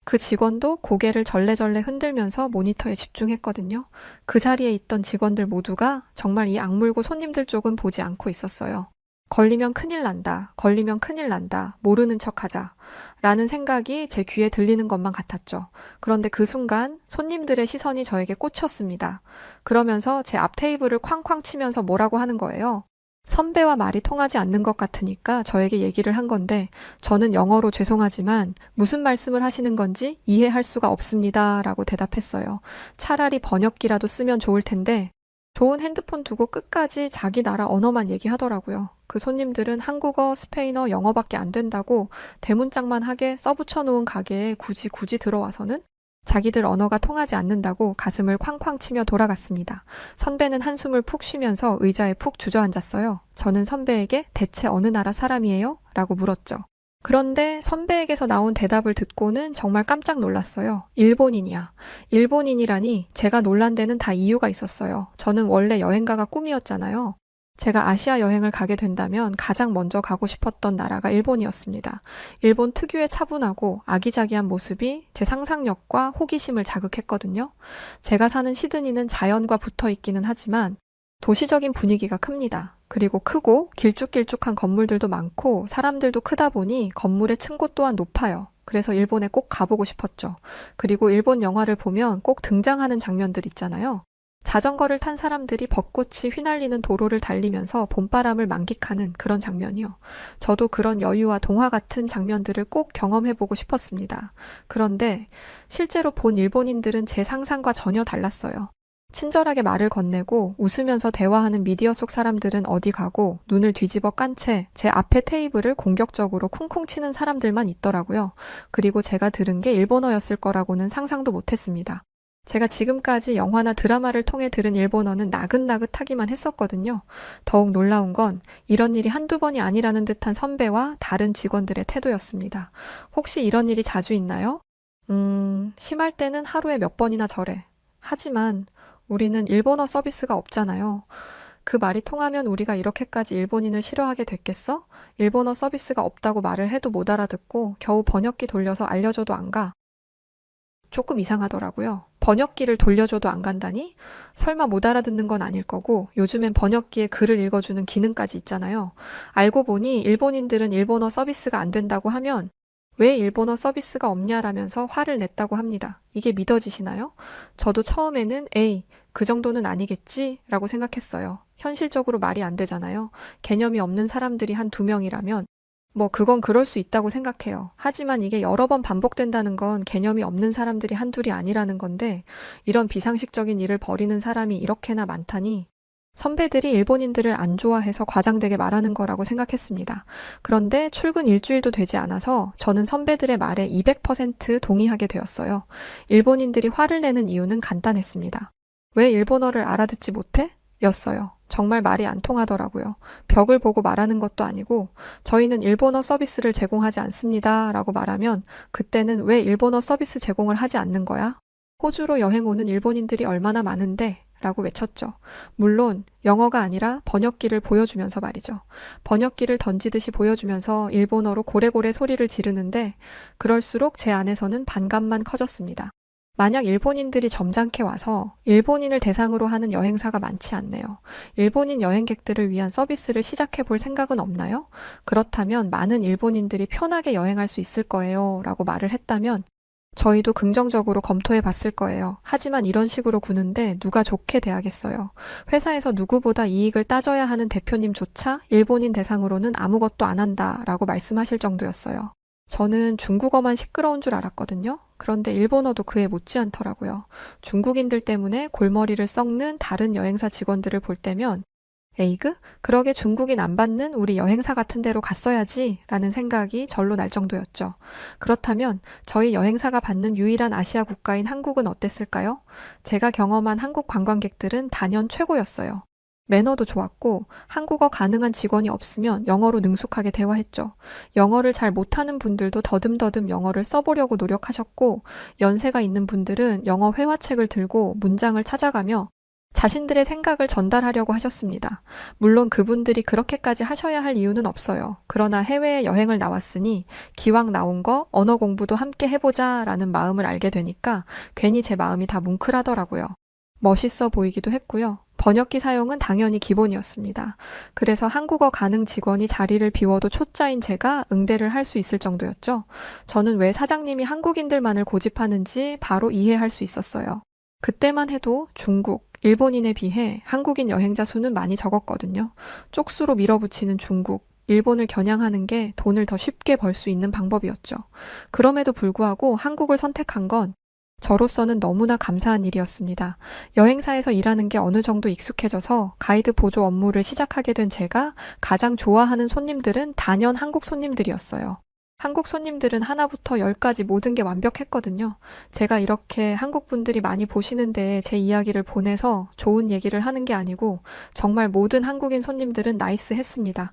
그 직원도 고개를 절레절레 흔들면서 모니터에 집중했거든요. 그 자리에 있던 직원들 모두가 정말 이 악물고 손님들 쪽은 보지 않고 있었어요. 걸리면 큰일 난다. 걸리면 큰일 난다. 모르는 척하자. 라는 생각이 제 귀에 들리는 것만 같았죠. 그런데 그 순간 손님들의 시선이 저에게 꽂혔습니다. 그러면서 제 앞 테이블을 쾅쾅 치면서 뭐라고 하는 거예요. 선배와 말이 통하지 않는 것 같으니까 저에게 얘기를 한 건데 저는 영어로 죄송하지만 무슨 말씀을 하시는 건지 이해할 수가 없습니다. 라고 대답했어요. 차라리 번역기라도 쓰면 좋을 텐데 좋은 핸드폰 두고 끝까지 자기 나라 언어만 얘기하더라고요. 그 손님들은 한국어, 스페인어, 영어밖에 안 된다고 대문짝만 하게 써붙여 놓은 가게에 굳이 들어와서는 자기들 언어가 통하지 않는다고 가슴을 쾅쾅 치며 돌아갔습니다. 선배는 한숨을 푹 쉬면서 의자에 푹 주저앉았어요. 저는 선배에게 대체 어느 나라 사람이에요? 라고 물었죠. 그런데 선배에게서 나온 대답을 듣고는 정말 깜짝 놀랐어요. 일본인이야. 일본인이라니 제가 놀란 데는 다 이유가 있었어요. 저는 원래 여행가가 꿈이었잖아요. 제가 아시아 여행을 가게 된다면 가장 먼저 가고 싶었던 나라가 일본이었습니다. 일본 특유의 차분하고 아기자기한 모습이 제 상상력과 호기심을 자극했거든요. 제가 사는 시드니는 자연과 붙어 있기는 하지만 도시적인 분위기가 큽니다. 그리고 크고 길쭉길쭉한 건물들도 많고 사람들도 크다 보니 건물의 층고 또한 높아요. 그래서 일본에 꼭 가보고 싶었죠. 그리고 일본 영화를 보면 꼭 등장하는 장면들 있잖아요. 자전거를 탄 사람들이 벚꽃이 휘날리는 도로를 달리면서 봄바람을 만끽하는 그런 장면이요. 저도 그런 여유와 동화 같은 장면들을 꼭 경험해보고 싶었습니다. 그런데 실제로 본 일본인들은 제 상상과 전혀 달랐어요. 친절하게 말을 건네고 웃으면서 대화하는 미디어 속 사람들은 어디 가고 눈을 뒤집어 깐 채 제 앞에 테이블을 공격적으로 쿵쿵 치는 사람들만 있더라고요. 그리고 제가 들은 게 일본어였을 거라고는 상상도 못했습니다. 제가 지금까지 영화나 드라마를 통해 들은 일본어는 나긋나긋하기만 했었거든요. 더욱 놀라운 건 이런 일이 한두 번이 아니라는 듯한 선배와 다른 직원들의 태도였습니다. 혹시 이런 일이 자주 있나요? 심할 때는 하루에 몇 번이나 저래. 하지만 우리는 일본어 서비스가 없잖아요. 그 말이 통하면 우리가 이렇게까지 일본인을 싫어하게 됐겠어? 일본어 서비스가 없다고 말을 해도 못 알아듣고 겨우 번역기 돌려서 알려줘도 안 가. 조금 이상하더라고요. 번역기를 돌려줘도 안 간다니? 설마 못 알아듣는 건 아닐 거고 요즘엔 번역기에 글을 읽어주는 기능까지 있잖아요. 알고 보니 일본인들은 일본어 서비스가 안 된다고 하면 왜 일본어 서비스가 없냐라면서 화를 냈다고 합니다. 이게 믿어지시나요? 저도 처음에는 에이, 그 정도는 아니겠지? 라고 생각했어요. 현실적으로 말이 안 되잖아요. 개념이 없는 사람들이 한 두 명이라면 그건 그럴 수 있다고 생각해요. 하지만 이게 여러 번 반복된다는 건 개념이 없는 사람들이 한둘이 아니라는 건데, 이런 비상식적인 일을 벌이는 사람이 이렇게나 많다니, 선배들이 일본인들을 안 좋아해서 과장되게 말하는 거라고 생각했습니다. 그런데 출근 일주일도 되지 않아서 저는 선배들의 말에 200% 동의하게 되었어요. 일본인들이 화를 내는 이유는 간단했습니다. 왜 일본어를 알아듣지 못해? 였어요. 정말 말이 안 통하더라고요. 벽을 보고 말하는 것도 아니고 저희는 일본어 서비스를 제공하지 않습니다 라고 말하면 그때는 왜 일본어 서비스 제공을 하지 않는 거야? 호주로 여행 오는 일본인들이 얼마나 많은데 라고 외쳤죠. 물론 영어가 아니라 번역기를 보여주면서 말이죠. 번역기를 던지듯이 보여주면서 일본어로 고래고래 소리를 지르는데 그럴수록 제 안에서는 반감만 커졌습니다. 만약 일본인들이 점잖게 와서 일본인을 대상으로 하는 여행사가 많지 않네요. 일본인 여행객들을 위한 서비스를 시작해 볼 생각은 없나요? 그렇다면 많은 일본인들이 편하게 여행할 수 있을 거예요 라고 말을 했다면 저희도 긍정적으로 검토해 봤을 거예요. 하지만 이런 식으로 구는데 누가 좋게 대하겠어요. 회사에서 누구보다 이익을 따져야 하는 대표님조차 일본인 대상으로는 아무것도 안 한다라고 말씀하실 정도였어요. 저는 중국어만 시끄러운 줄 알았거든요. 그런데 일본어도 그에 못지않더라고요. 중국인들 때문에 골머리를 썩는 다른 여행사 직원들을 볼 때면 에이그? 그러게 중국인 안 받는 우리 여행사 같은 데로 갔어야지 라는 생각이 절로 날 정도였죠. 그렇다면 저희 여행사가 받는 유일한 아시아 국가인 한국은 어땠을까요? 제가 경험한 한국 관광객들은 단연 최고였어요. 매너도 좋았고 한국어 가능한 직원이 없으면 영어로 능숙하게 대화했죠. 영어를 잘 못하는 분들도 더듬더듬 영어를 써보려고 노력하셨고 연세가 있는 분들은 영어 회화책을 들고 문장을 찾아가며 자신들의 생각을 전달하려고 하셨습니다. 물론 그분들이 그렇게까지 하셔야 할 이유는 없어요. 그러나 해외에 여행을 나왔으니 기왕 나온 거 언어 공부도 함께 해보자 라는 마음을 알게 되니까 괜히 제 마음이 다 뭉클하더라고요. 멋있어 보이기도 했고요. 번역기 사용은 당연히 기본이었습니다. 그래서 한국어 가능 직원이 자리를 비워도 초짜인 제가 응대를 할 수 있을 정도였죠. 저는 왜 사장님이 한국인들만을 고집하는지 바로 이해할 수 있었어요. 그때만 해도 중국, 일본인에 비해 한국인 여행자 수는 많이 적었거든요. 쪽수로 밀어붙이는 중국, 일본을 겨냥하는 게 돈을 더 쉽게 벌 수 있는 방법이었죠. 그럼에도 불구하고 한국을 선택한 건 저로서는 너무나 감사한 일이었습니다. 여행사에서 일하는 게 어느 정도 익숙해져서 가이드 보조 업무를 시작하게 된 제가 가장 좋아하는 손님들은 단연 한국 손님들이었어요. 한국 손님들은 하나부터 열까지 모든 게 완벽했거든요. 제가 이렇게 한국 분들이 많이 보시는데 제 이야기를 보내서 좋은 얘기를 하는 게 아니고 정말 모든 한국인 손님들은 나이스했습니다.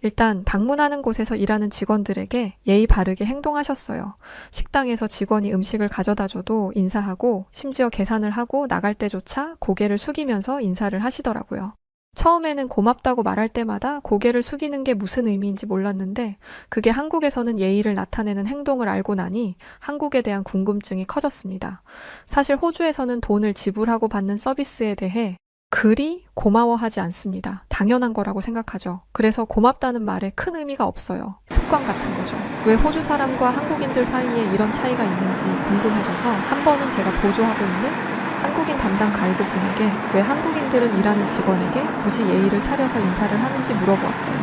일단 방문하는 곳에서 일하는 직원들에게 예의 바르게 행동하셨어요. 식당에서 직원이 음식을 가져다 줘도 인사하고 심지어 계산을 하고 나갈 때조차 고개를 숙이면서 인사를 하시더라고요. 처음에는 고맙다고 말할 때마다 고개를 숙이는 게 무슨 의미인지 몰랐는데 그게 한국에서는 예의를 나타내는 행동을 알고 나니 한국에 대한 궁금증이 커졌습니다. 사실 호주에서는 돈을 지불하고 받는 서비스에 대해 그리 고마워하지 않습니다. 당연한 거라고 생각하죠. 그래서 고맙다는 말에 큰 의미가 없어요. 습관 같은 거죠. 왜 호주 사람과 한국인들 사이에 이런 차이가 있는지 궁금해져서 한 번은 제가 보조하고 있는 한국인 담당 가이드 분에게 왜 한국인들은 일하는 직원에게 굳이 예의를 차려서 인사를 하는지 물어보았어요.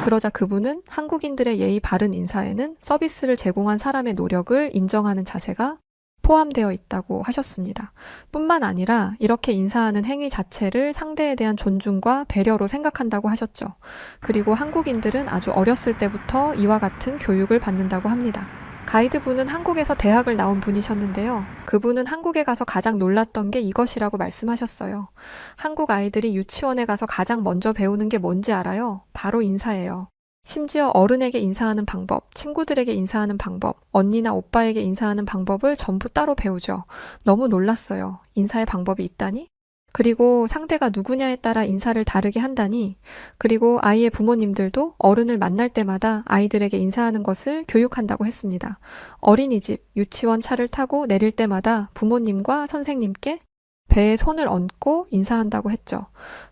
그러자 그분은 한국인들의 예의 바른 인사에는 서비스를 제공한 사람의 노력을 인정하는 자세가 포함되어 있다고 하셨습니다. 뿐만 아니라 이렇게 인사하는 행위 자체를 상대에 대한 존중과 배려로 생각한다고 하셨죠. 그리고 한국인들은 아주 어렸을 때부터 이와 같은 교육을 받는다고 합니다. 가이드분은 한국에서 대학을 나온 분이셨는데요. 그분은 한국에 가서 가장 놀랐던 게 이것이라고 말씀하셨어요. 한국 아이들이 유치원에 가서 가장 먼저 배우는 게 뭔지 알아요? 바로 인사예요. 심지어 어른에게 인사하는 방법, 친구들에게 인사하는 방법, 언니나 오빠에게 인사하는 방법을 전부 따로 배우죠. 너무 놀랐어요. 인사의 방법이 있다니? 그리고 상대가 누구냐에 따라 인사를 다르게 한다니, 그리고 아이의 부모님들도 어른을 만날 때마다 아이들에게 인사하는 것을 교육한다고 했습니다. 어린이집, 유치원 차를 타고 내릴 때마다 부모님과 선생님께 배에 손을 얹고 인사한다고 했죠.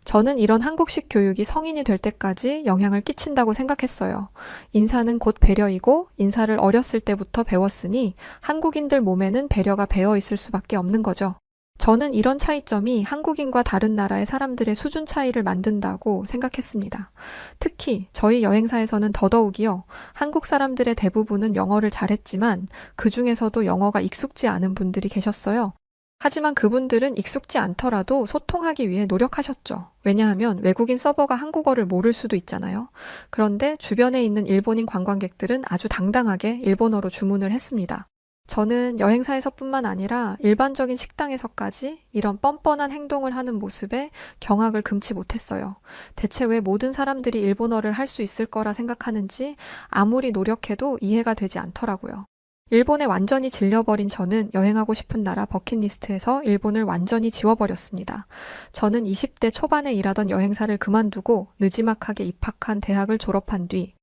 저는 이런 한국식 교육이 성인이 될 때까지 영향을 끼친다고 생각했어요. 인사는 곧 배려이고 인사를 어렸을 때부터 배웠으니 한국인들 몸에는 배려가 배어 있을 수밖에 없는 거죠. 저는 이런 차이점이 한국인과 다른 나라의 사람들의 수준 차이를 만든다고 생각했습니다. 특히 저희 여행사에서는 더더욱이요. 한국 사람들의 대부분은 영어를 잘했지만 그 중에서도 영어가 익숙지 않은 분들이 계셨어요. 하지만 그분들은 익숙지 않더라도 소통하기 위해 노력하셨죠. 왜냐하면 외국인 서버가 한국어를 모를 수도 있잖아요. 그런데 주변에 있는 일본인 관광객들은 아주 당당하게 일본어로 주문을 했습니다. 저는 여행사에서뿐만 아니라 일반적인 식당에서까지 이런 뻔뻔한 행동을 하는 모습에 경악을 금치 못했어요. 대체 왜 모든 사람들이 일본어를 할 수 있을 거라 생각하는지 아무리 노력해도 이해가 되지 않더라고요. 일본에 완전히 질려버린 저는 여행하고 싶은 나라 버킷리스트에서 일본을 완전히 지워버렸습니다. 저는 20대 초반에 일하던 여행사를 그만두고 느지막하게 입학한 대학을 졸업한 뒤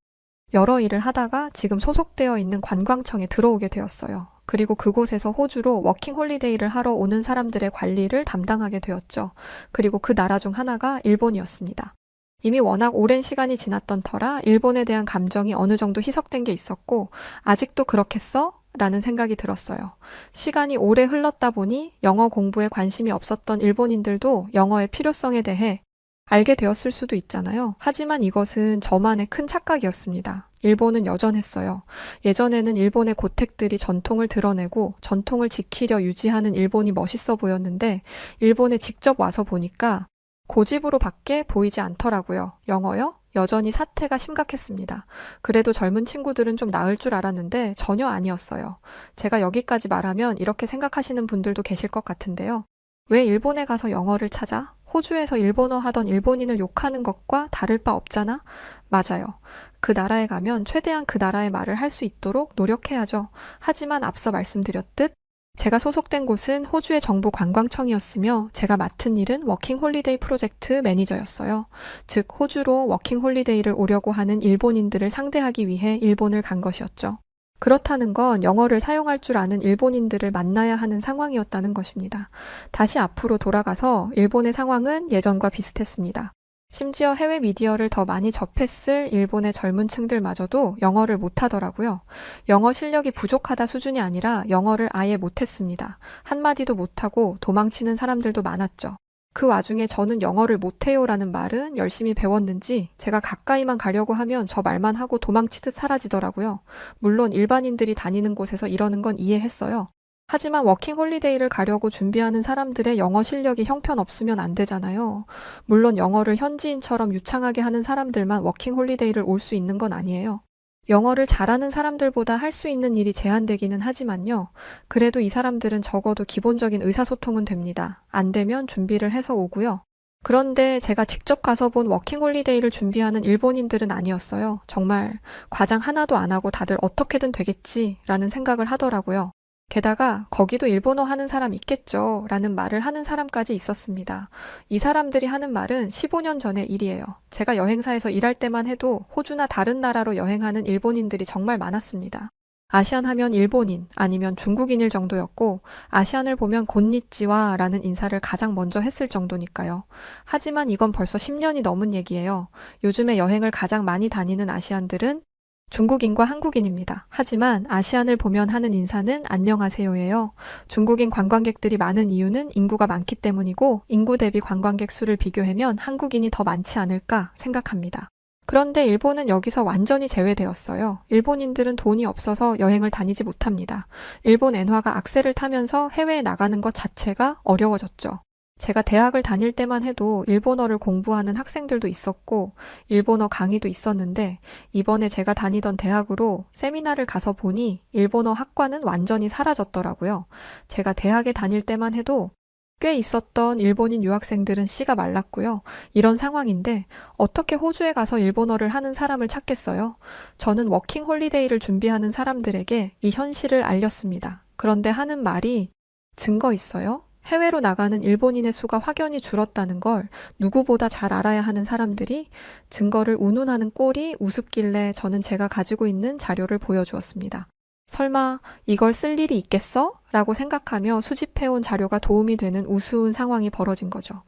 여러 일을 하다가 지금 소속되어 있는 관광청에 들어오게 되었어요. 그리고 그곳에서 호주로 워킹 홀리데이를 하러 오는 사람들의 관리를 담당하게 되었죠. 그리고 그 나라 중 하나가 일본이었습니다. 이미 워낙 오랜 시간이 지났던 터라 일본에 대한 감정이 어느 정도 희석된 게 있었고 아직도 그렇겠어? 라는 생각이 들었어요. 시간이 오래 흘렀다 보니 영어 공부에 관심이 없었던 일본인들도 영어의 필요성에 대해 알게 되었을 수도 있잖아요. 하지만 이것은 저만의 큰 착각이었습니다. 일본은 여전했어요. 예전에는 일본의 고택들이 전통을 드러내고 전통을 지키려 유지하는 일본이 멋있어 보였는데 일본에 직접 와서 보니까 고집으로 밖에 보이지 않더라고요. 영어요? 여전히 사태가 심각했습니다. 그래도 젊은 친구들은 좀 나을 줄 알았는데 전혀 아니었어요. 제가 여기까지 말하면 이렇게 생각하시는 분들도 계실 것 같은데요. 왜 일본에 가서 영어를 찾아? 호주에서 일본어 하던 일본인을 욕하는 것과 다를 바 없잖아? 맞아요. 그 나라에 가면 최대한 그 나라의 말을 할 수 있도록 노력해야죠. 하지만 앞서 말씀드렸듯 제가 소속된 곳은 호주의 정부 관광청이었으며 제가 맡은 일은 워킹 홀리데이 프로젝트 매니저였어요. 즉 호주로 워킹 홀리데이를 오려고 하는 일본인들을 상대하기 위해 일본을 간 것이었죠. 그렇다는 건 영어를 사용할 줄 아는 일본인들을 만나야 하는 상황이었다는 것입니다. 다시 앞으로 돌아가서 일본의 상황은 예전과 비슷했습니다. 심지어 해외 미디어를 더 많이 접했을 일본의 젊은 층들마저도 영어를 못하더라고요. 영어 실력이 부족하다 수준이 아니라 영어를 아예 못했습니다. 한마디도 못하고 도망치는 사람들도 많았죠. 그 와중에 저는 영어를 못해요라는 말은 열심히 배웠는지 제가 가까이만 가려고 하면 저 말만 하고 도망치듯 사라지더라고요. 물론 일반인들이 다니는 곳에서 이러는 건 이해했어요. 하지만 워킹 홀리데이를 가려고 준비하는 사람들의 영어 실력이 형편없으면 안 되잖아요. 물론 영어를 현지인처럼 유창하게 하는 사람들만 워킹 홀리데이를 올 수 있는 건 아니에요. 영어를 잘하는 사람들보다 할 수 있는 일이 제한되기는 하지만요. 그래도 이 사람들은 적어도 기본적인 의사소통은 됩니다. 안 되면 준비를 해서 오고요. 그런데 제가 직접 가서 본 워킹 홀리데이를 준비하는 일본인들은 아니었어요. 정말 과장 하나도 안 하고 다들 어떻게든 되겠지라는 생각을 하더라고요. 게다가 거기도 일본어 하는 사람 있겠죠 라는 말을 하는 사람까지 있었습니다. 이 사람들이 하는 말은 15년 전의 일이에요. 제가 여행사에서 일할 때만 해도 호주나 다른 나라로 여행하는 일본인들이 정말 많았습니다. 아시안 하면 일본인 아니면 중국인일 정도였고 아시안을 보면 곤니찌와 라는 인사를 가장 먼저 했을 정도니까요. 하지만 이건 벌써 10년이 넘은 얘기예요. 요즘에 여행을 가장 많이 다니는 아시안들은 중국인과 한국인입니다. 하지만 아시안을 보면 하는 인사는 안녕하세요예요. 중국인 관광객들이 많은 이유는 인구가 많기 때문이고 인구 대비 관광객 수를 비교하면 한국인이 더 많지 않을까 생각합니다. 그런데 일본은 여기서 완전히 제외되었어요. 일본인들은 돈이 없어서 여행을 다니지 못합니다. 일본 엔화가 악세를 타면서 해외에 나가는 것 자체가 어려워졌죠. 제가 대학을 다닐 때만 해도 일본어를 공부하는 학생들도 있었고 일본어 강의도 있었는데 이번에 제가 다니던 대학으로 세미나를 가서 보니 일본어 학과는 완전히 사라졌더라고요. 제가 대학에 다닐 때만 해도 꽤 있었던 일본인 유학생들은 씨가 말랐고요. 이런 상황인데 어떻게 호주에 가서 일본어를 하는 사람을 찾겠어요? 저는 워킹 홀리데이를 준비하는 사람들에게 이 현실을 알렸습니다. 그런데 하는 말이 증거 있어요? 해외로 나가는 일본인의 수가 확연히 줄었다는 걸 누구보다 잘 알아야 하는 사람들이 증거를 운운하는 꼴이 우습길래 저는 제가 가지고 있는 자료를 보여주었습니다. 설마 이걸 쓸 일이 있겠어? 라고 생각하며 수집해온 자료가 도움이 되는 우스운 상황이 벌어진 거죠.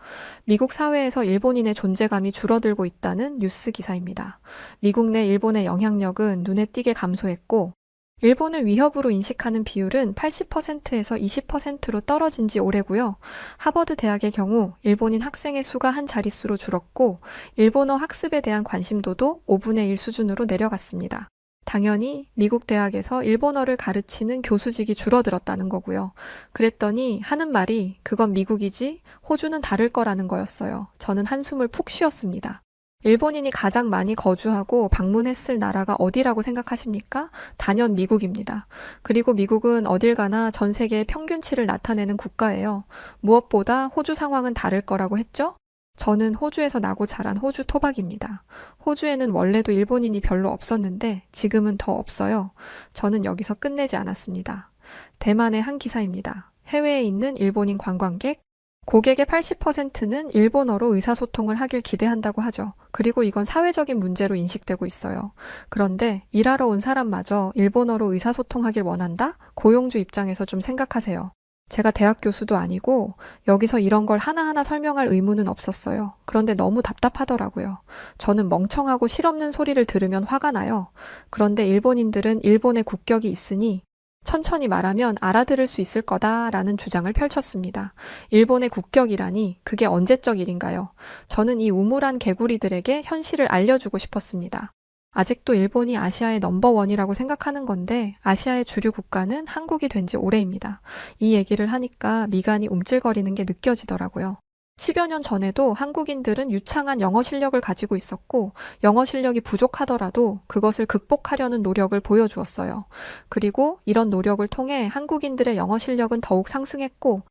미국 사회에서 일본인의 존재감이 줄어들고 있다는 뉴스 기사입니다. 미국 내 일본의 영향력은 눈에 띄게 감소했고 일본을 위협으로 인식하는 비율은 80%에서 20%로 떨어진 지 오래고요. 하버드 대학의 경우 일본인 학생의 수가 한 자릿수로 줄었고 일본어 학습에 대한 관심도도 5분의 1 수준으로 내려갔습니다. 당연히 미국 대학에서 일본어를 가르치는 교수직이 줄어들었다는 거고요. 그랬더니 하는 말이 그건 미국이지 호주는 다를 거라는 거였어요. 저는 한숨을 푹 쉬었습니다. 일본인이 가장 많이 거주하고 방문했을 나라가 어디라고 생각하십니까? 단연 미국입니다. 그리고 미국은 어딜 가나 전 세계의 평균치를 나타내는 국가예요. 무엇보다 호주 상황은 다를 거라고 했죠? 저는 호주에서 나고 자란 호주 토박입니다. 호주에는 원래도 일본인이 별로 없었는데 지금은 더 없어요. 저는 여기서 끝내지 않았습니다. 대만의 한 기사입니다. 해외에 있는 일본인 관광객, 고객의 80%는 일본어로 의사소통을 하길 기대한다고 하죠. 그리고 이건 사회적인 문제로 인식되고 있어요. 그런데 일하러 온 사람마저 일본어로 의사소통하길 원한다? 고용주 입장에서 좀 생각하세요. 제가 대학 교수도 아니고 여기서 이런 걸 하나하나 설명할 의무는 없었어요. 그런데 너무 답답하더라고요. 저는 멍청하고 실없는 소리를 들으면 화가 나요. 그런데 일본인들은 일본의 국격이 있으니 천천히 말하면 알아들을 수 있을 거다라는 주장을 펼쳤습니다. 일본의 국격이라니 그게 언제적 일인가요? 저는 이 우물한 개구리들에게 현실을 알려주고 싶었습니다. 아직도 일본이 아시아의 넘버원이라고 생각하는 건데 아시아의 주류 국가는 한국이 된 지 오래입니다. 이 얘기를 하니까 미간이 움찔거리는 게 느껴지더라고요. 10여 년 전에도 한국인들은 유창한 영어 실력을 가지고 있었고 영어 실력이 부족하더라도 그것을 극복하려는 노력을 보여주었어요. 그리고 이런 노력을 통해 한국인들의 영어 실력은 더욱 상승했고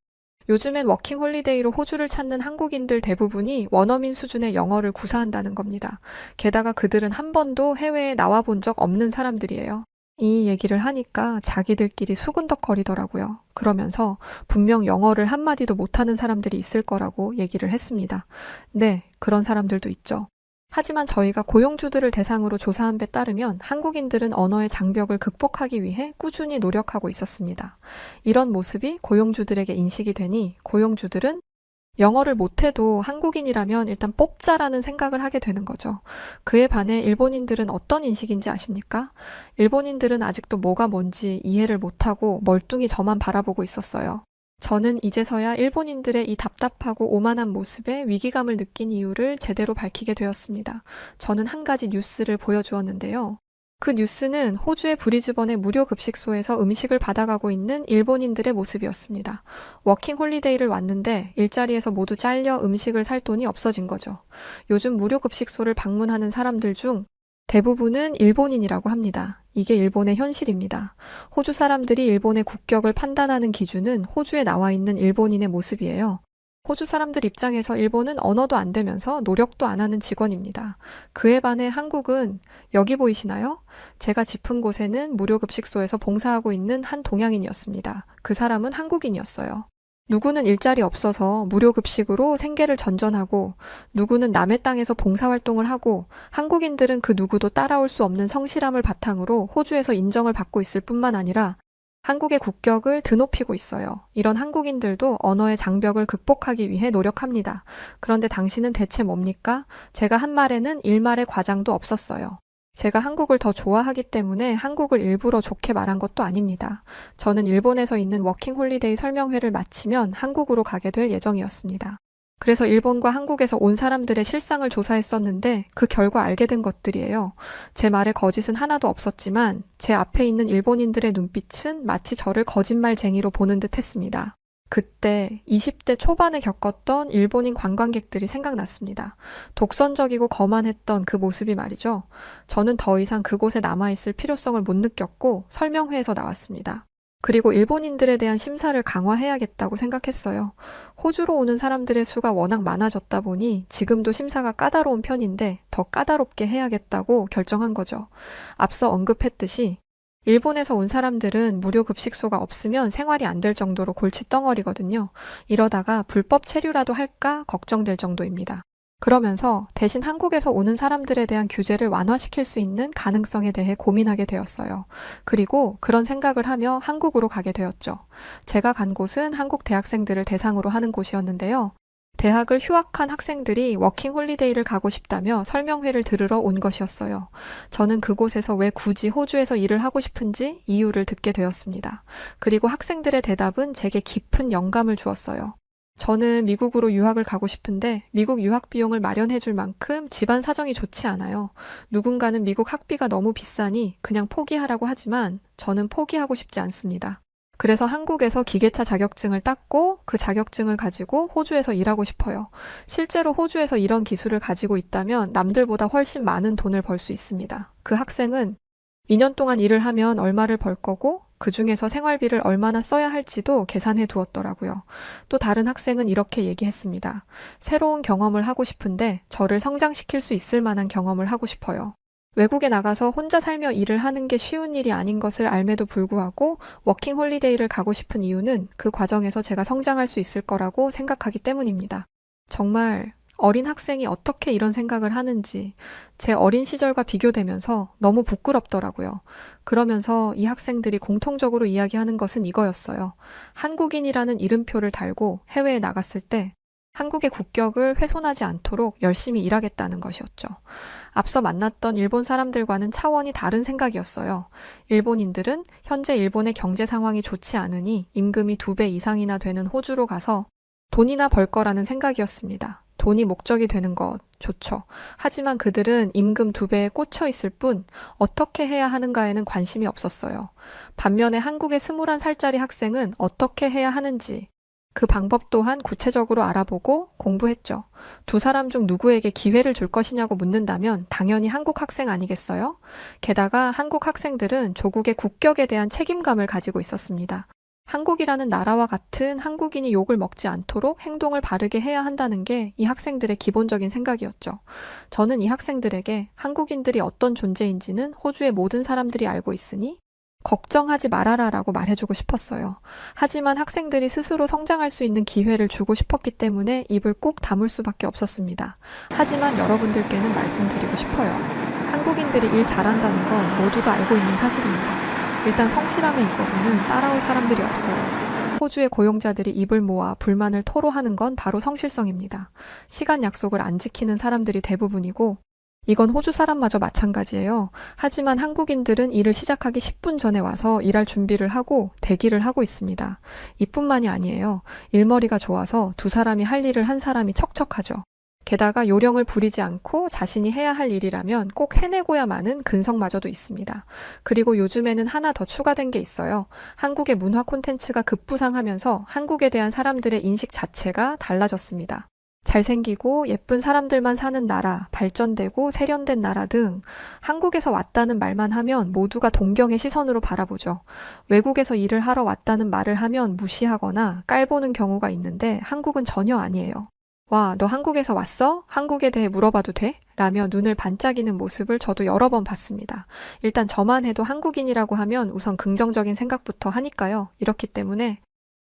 요즘엔 워킹 홀리데이로 호주를 찾는 한국인들 대부분이 원어민 수준의 영어를 구사한다는 겁니다. 게다가 그들은 한 번도 해외에 나와 본 적 없는 사람들이에요. 이 얘기를 하니까 자기들끼리 수근덕거리더라고요. 그러면서 분명 영어를 한마디도 못하는 사람들이 있을 거라고 얘기를 했습니다. 네, 그런 사람들도 있죠. 하지만 저희가 고용주들을 대상으로 조사한 데 따르면 한국인들은 언어의 장벽을 극복하기 위해 꾸준히 노력하고 있었습니다. 이런 모습이 고용주들에게 인식이 되니 고용주들은 영어를 못해도 한국인이라면 일단 뽑자라는 생각을 하게 되는 거죠. 그에 반해 일본인들은 어떤 인식인지 아십니까? 일본인들은 아직도 뭐가 뭔지 이해를 못하고 멀뚱히 저만 바라보고 있었어요. 저는 이제서야 일본인들의 이 답답하고 오만한 모습에 위기감을 느낀 이유를 제대로 밝히게 되었습니다. 저는 한 가지 뉴스를 보여주었는데요. 그 뉴스는 호주의 브리즈번의 무료 급식소에서 음식을 받아가고 있는 일본인들의 모습이었습니다. 워킹 홀리데이를 왔는데 일자리에서 모두 잘려 음식을 살 돈이 없어진 거죠. 요즘 무료 급식소를 방문하는 사람들 중 대부분은 일본인이라고 합니다. 이게 일본의 현실입니다. 호주 사람들이 일본의 국격을 판단하는 기준은 호주에 나와 있는 일본인의 모습이에요. 호주 사람들 입장에서 일본은 언어도 안 되면서 노력도 안 하는 직원입니다. 그에 반해 한국은 여기 보이시나요? 제가 짚은 곳에는 무료급식소에서 봉사하고 있는 한 동양인이었습니다. 그 사람은 한국인이었어요. 누구는 일자리 없어서 무료급식으로 생계를 전전하고 누구는 남의 땅에서 봉사활동을 하고 한국인들은 그 누구도 따라올 수 없는 성실함을 바탕으로 호주에서 인정을 받고 있을 뿐만 아니라 한국의 국격을 드높이고 있어요. 이런 한국인들도 언어의 장벽을 극복하기 위해 노력합니다. 그런데 당신은 대체 뭡니까? 제가 한 말에는 일말의 과장도 없었어요. 제가 한국을 더 좋아하기 때문에 한국을 일부러 좋게 말한 것도 아닙니다. 저는 일본에서 있는 워킹홀리데이 설명회를 마치면 한국으로 가게 될 예정이었습니다. 그래서 일본과 한국에서 온 사람들의 실상을 조사했었는데 그 결과 알게 된 것들이에요. 제 말에 거짓은 하나도 없었지만 제 앞에 있는 일본인들의 눈빛은 마치 저를 거짓말쟁이로 보는 듯 했습니다. 그때 20대 초반에 겪었던 일본인 관광객들이 생각났습니다. 독선적이고 거만했던 그 모습이 말이죠. 저는 더 이상 그곳에 남아있을 필요성을 못 느꼈고 설명회에서 나왔습니다. 그리고 일본인들에 대한 심사를 강화해야겠다고 생각했어요. 호주로 오는 사람들의 수가 워낙 많아졌다 보니 지금도 심사가 까다로운 편인데 더 까다롭게 해야겠다고 결정한 거죠. 앞서 언급했듯이 일본에서 온 사람들은 무료 급식소가 없으면 생활이 안 될 정도로 골칫덩어리거든요. 이러다가 불법 체류라도 할까 걱정될 정도입니다. 그러면서 대신 한국에서 오는 사람들에 대한 규제를 완화시킬 수 있는 가능성에 대해 고민하게 되었어요. 그리고 그런 생각을 하며 한국으로 가게 되었죠. 제가 간 곳은 한국 대학생들을 대상으로 하는 곳이었는데요. 대학을 휴학한 학생들이 워킹 홀리데이를 가고 싶다며 설명회를 들으러 온 것이었어요. 저는 그곳에서 왜 굳이 호주에서 일을 하고 싶은지 이유를 듣게 되었습니다. 그리고 학생들의 대답은 제게 깊은 영감을 주었어요. 저는 미국으로 유학을 가고 싶은데 미국 유학 비용을 마련해 줄 만큼 집안 사정이 좋지 않아요. 누군가는 미국 학비가 너무 비싸니 그냥 포기하라고 하지만 저는 포기하고 싶지 않습니다. 그래서 한국에서 기계차 자격증을 땄고 그 자격증을 가지고 호주에서 일하고 싶어요. 실제로 호주에서 이런 기술을 가지고 있다면 남들보다 훨씬 많은 돈을 벌 수 있습니다. 그 학생은 2년 동안 일을 하면 얼마를 벌 거고 그 중에서 생활비를 얼마나 써야 할지도 계산해 두었더라고요. 또 다른 학생은 이렇게 얘기했습니다. 새로운 경험을 하고 싶은데 저를 성장시킬 수 있을 만한 경험을 하고 싶어요. 외국에 나가서 혼자 살며 일을 하는 게 쉬운 일이 아닌 것을 알매도 불구하고 워킹 홀리데이를 가고 싶은 이유는 그 과정에서 제가 성장할 수 있을 거라고 생각하기 때문입니다. 정말 어린 학생이 어떻게 이런 생각을 하는지 제 어린 시절과 비교되면서 너무 부끄럽더라고요. 그러면서 이 학생들이 공통적으로 이야기하는 것은 이거였어요. 한국인이라는 이름표를 달고 해외에 나갔을 때 한국의 국격을 훼손하지 않도록 열심히 일하겠다는 것이었죠. 앞서 만났던 일본 사람들과는 차원이 다른 생각이었어요. 일본인들은 현재 일본의 경제 상황이 좋지 않으니 임금이 2배 이상이나 되는 호주로 가서 돈이나 벌 거라는 생각이었습니다. 돈이 목적이 되는 것 좋죠. 하지만 그들은 임금 2배에 꽂혀 있을 뿐 어떻게 해야 하는가에는 관심이 없었어요. 반면에 한국의 21살짜리 학생은 어떻게 해야 하는지 그 방법 또한 구체적으로 알아보고 공부했죠. 두 사람 중 누구에게 기회를 줄 것이냐고 묻는다면 당연히 한국 학생 아니겠어요? 게다가 한국 학생들은 조국의 국격에 대한 책임감을 가지고 있었습니다. 한국이라는 나라와 같은 한국인이 욕을 먹지 않도록 행동을 바르게 해야 한다는 게 이 학생들의 기본적인 생각이었죠. 저는 이 학생들에게 한국인들이 어떤 존재인지는 호주의 모든 사람들이 알고 있으니 걱정하지 말아라 라고 말해주고 싶었어요. 하지만 학생들이 스스로 성장할 수 있는 기회를 주고 싶었기 때문에 입을 꾹 다물 수밖에 없었습니다. 하지만 여러분들께는 말씀드리고 싶어요. 한국인들이 일 잘한다는 건 모두가 알고 있는 사실입니다. 일단 성실함에 있어서는 따라올 사람들이 없어요. 호주의 고용자들이 입을 모아 불만을 토로하는 건 바로 성실성입니다. 시간 약속을 안 지키는 사람들이 대부분이고 이건 호주 사람마저 마찬가지예요. 하지만 한국인들은 일을 시작하기 10분 전에 와서 일할 준비를 하고 대기를 하고 있습니다. 이뿐만이 아니에요. 일머리가 좋아서 두 사람이 할 일을 한 사람이 척척하죠. 게다가 요령을 부리지 않고 자신이 해야 할 일이라면 꼭 해내고야 마는 근성마저도 있습니다. 그리고 요즘에는 하나 더 추가된 게 있어요. 한국의 문화 콘텐츠가 급부상하면서 한국에 대한 사람들의 인식 자체가 달라졌습니다. 잘생기고 예쁜 사람들만 사는 나라, 발전되고 세련된 나라 등 한국에서 왔다는 말만 하면 모두가 동경의 시선으로 바라보죠. 외국에서 일을 하러 왔다는 말을 하면 무시하거나 깔보는 경우가 있는데 한국은 전혀 아니에요. 와, 너 한국에서 왔어? 한국에 대해 물어봐도 돼? 라며 눈을 반짝이는 모습을 저도 여러 번 봤습니다. 일단 저만 해도 한국인이라고 하면 우선 긍정적인 생각부터 하니까요. 이렇기 때문에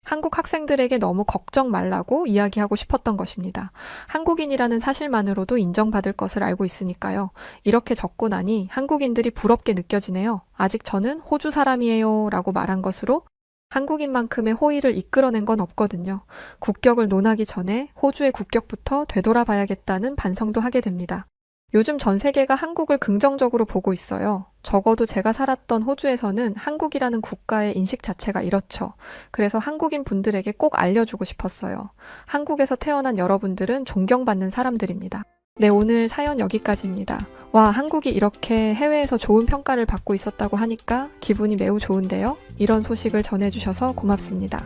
한국 학생들에게 너무 걱정 말라고 이야기하고 싶었던 것입니다. 한국인이라는 사실만으로도 인정받을 것을 알고 있으니까요. 이렇게 적고 나니 한국인들이 부럽게 느껴지네요. 아직 저는 호주 사람이에요 라고 말한 것으로 한국인만큼의 호의를 이끌어낸 건 없거든요. 국격을 논하기 전에 호주의 국격부터 되돌아봐야겠다는 반성도 하게 됩니다. 요즘 전 세계가 한국을 긍정적으로 보고 있어요. 적어도 제가 살았던 호주에서는 한국이라는 국가의 인식 자체가 이렇죠. 그래서 한국인 분들에게 꼭 알려주고 싶었어요. 한국에서 태어난 여러분들은 존경받는 사람들입니다. 네, 오늘 사연 여기까지입니다. 와, 한국이 이렇게 해외에서 좋은 평가를 받고 있었다고 하니까 기분이 매우 좋은데요. 이런 소식을 전해주셔서 고맙습니다.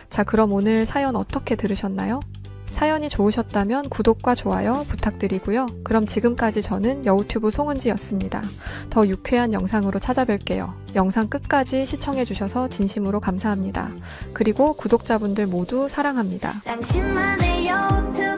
자, 그럼 오늘 사연 어떻게 들으셨나요? 사연이 좋으셨다면 구독과 좋아요 부탁드리고요. 그럼 지금까지 저는 여우튜브 송은지였습니다. 더 유쾌한 영상으로 찾아뵐게요. 영상 끝까지 시청해주셔서 진심으로 감사합니다. 그리고 구독자분들 모두 사랑합니다. 당신만의 여우튜브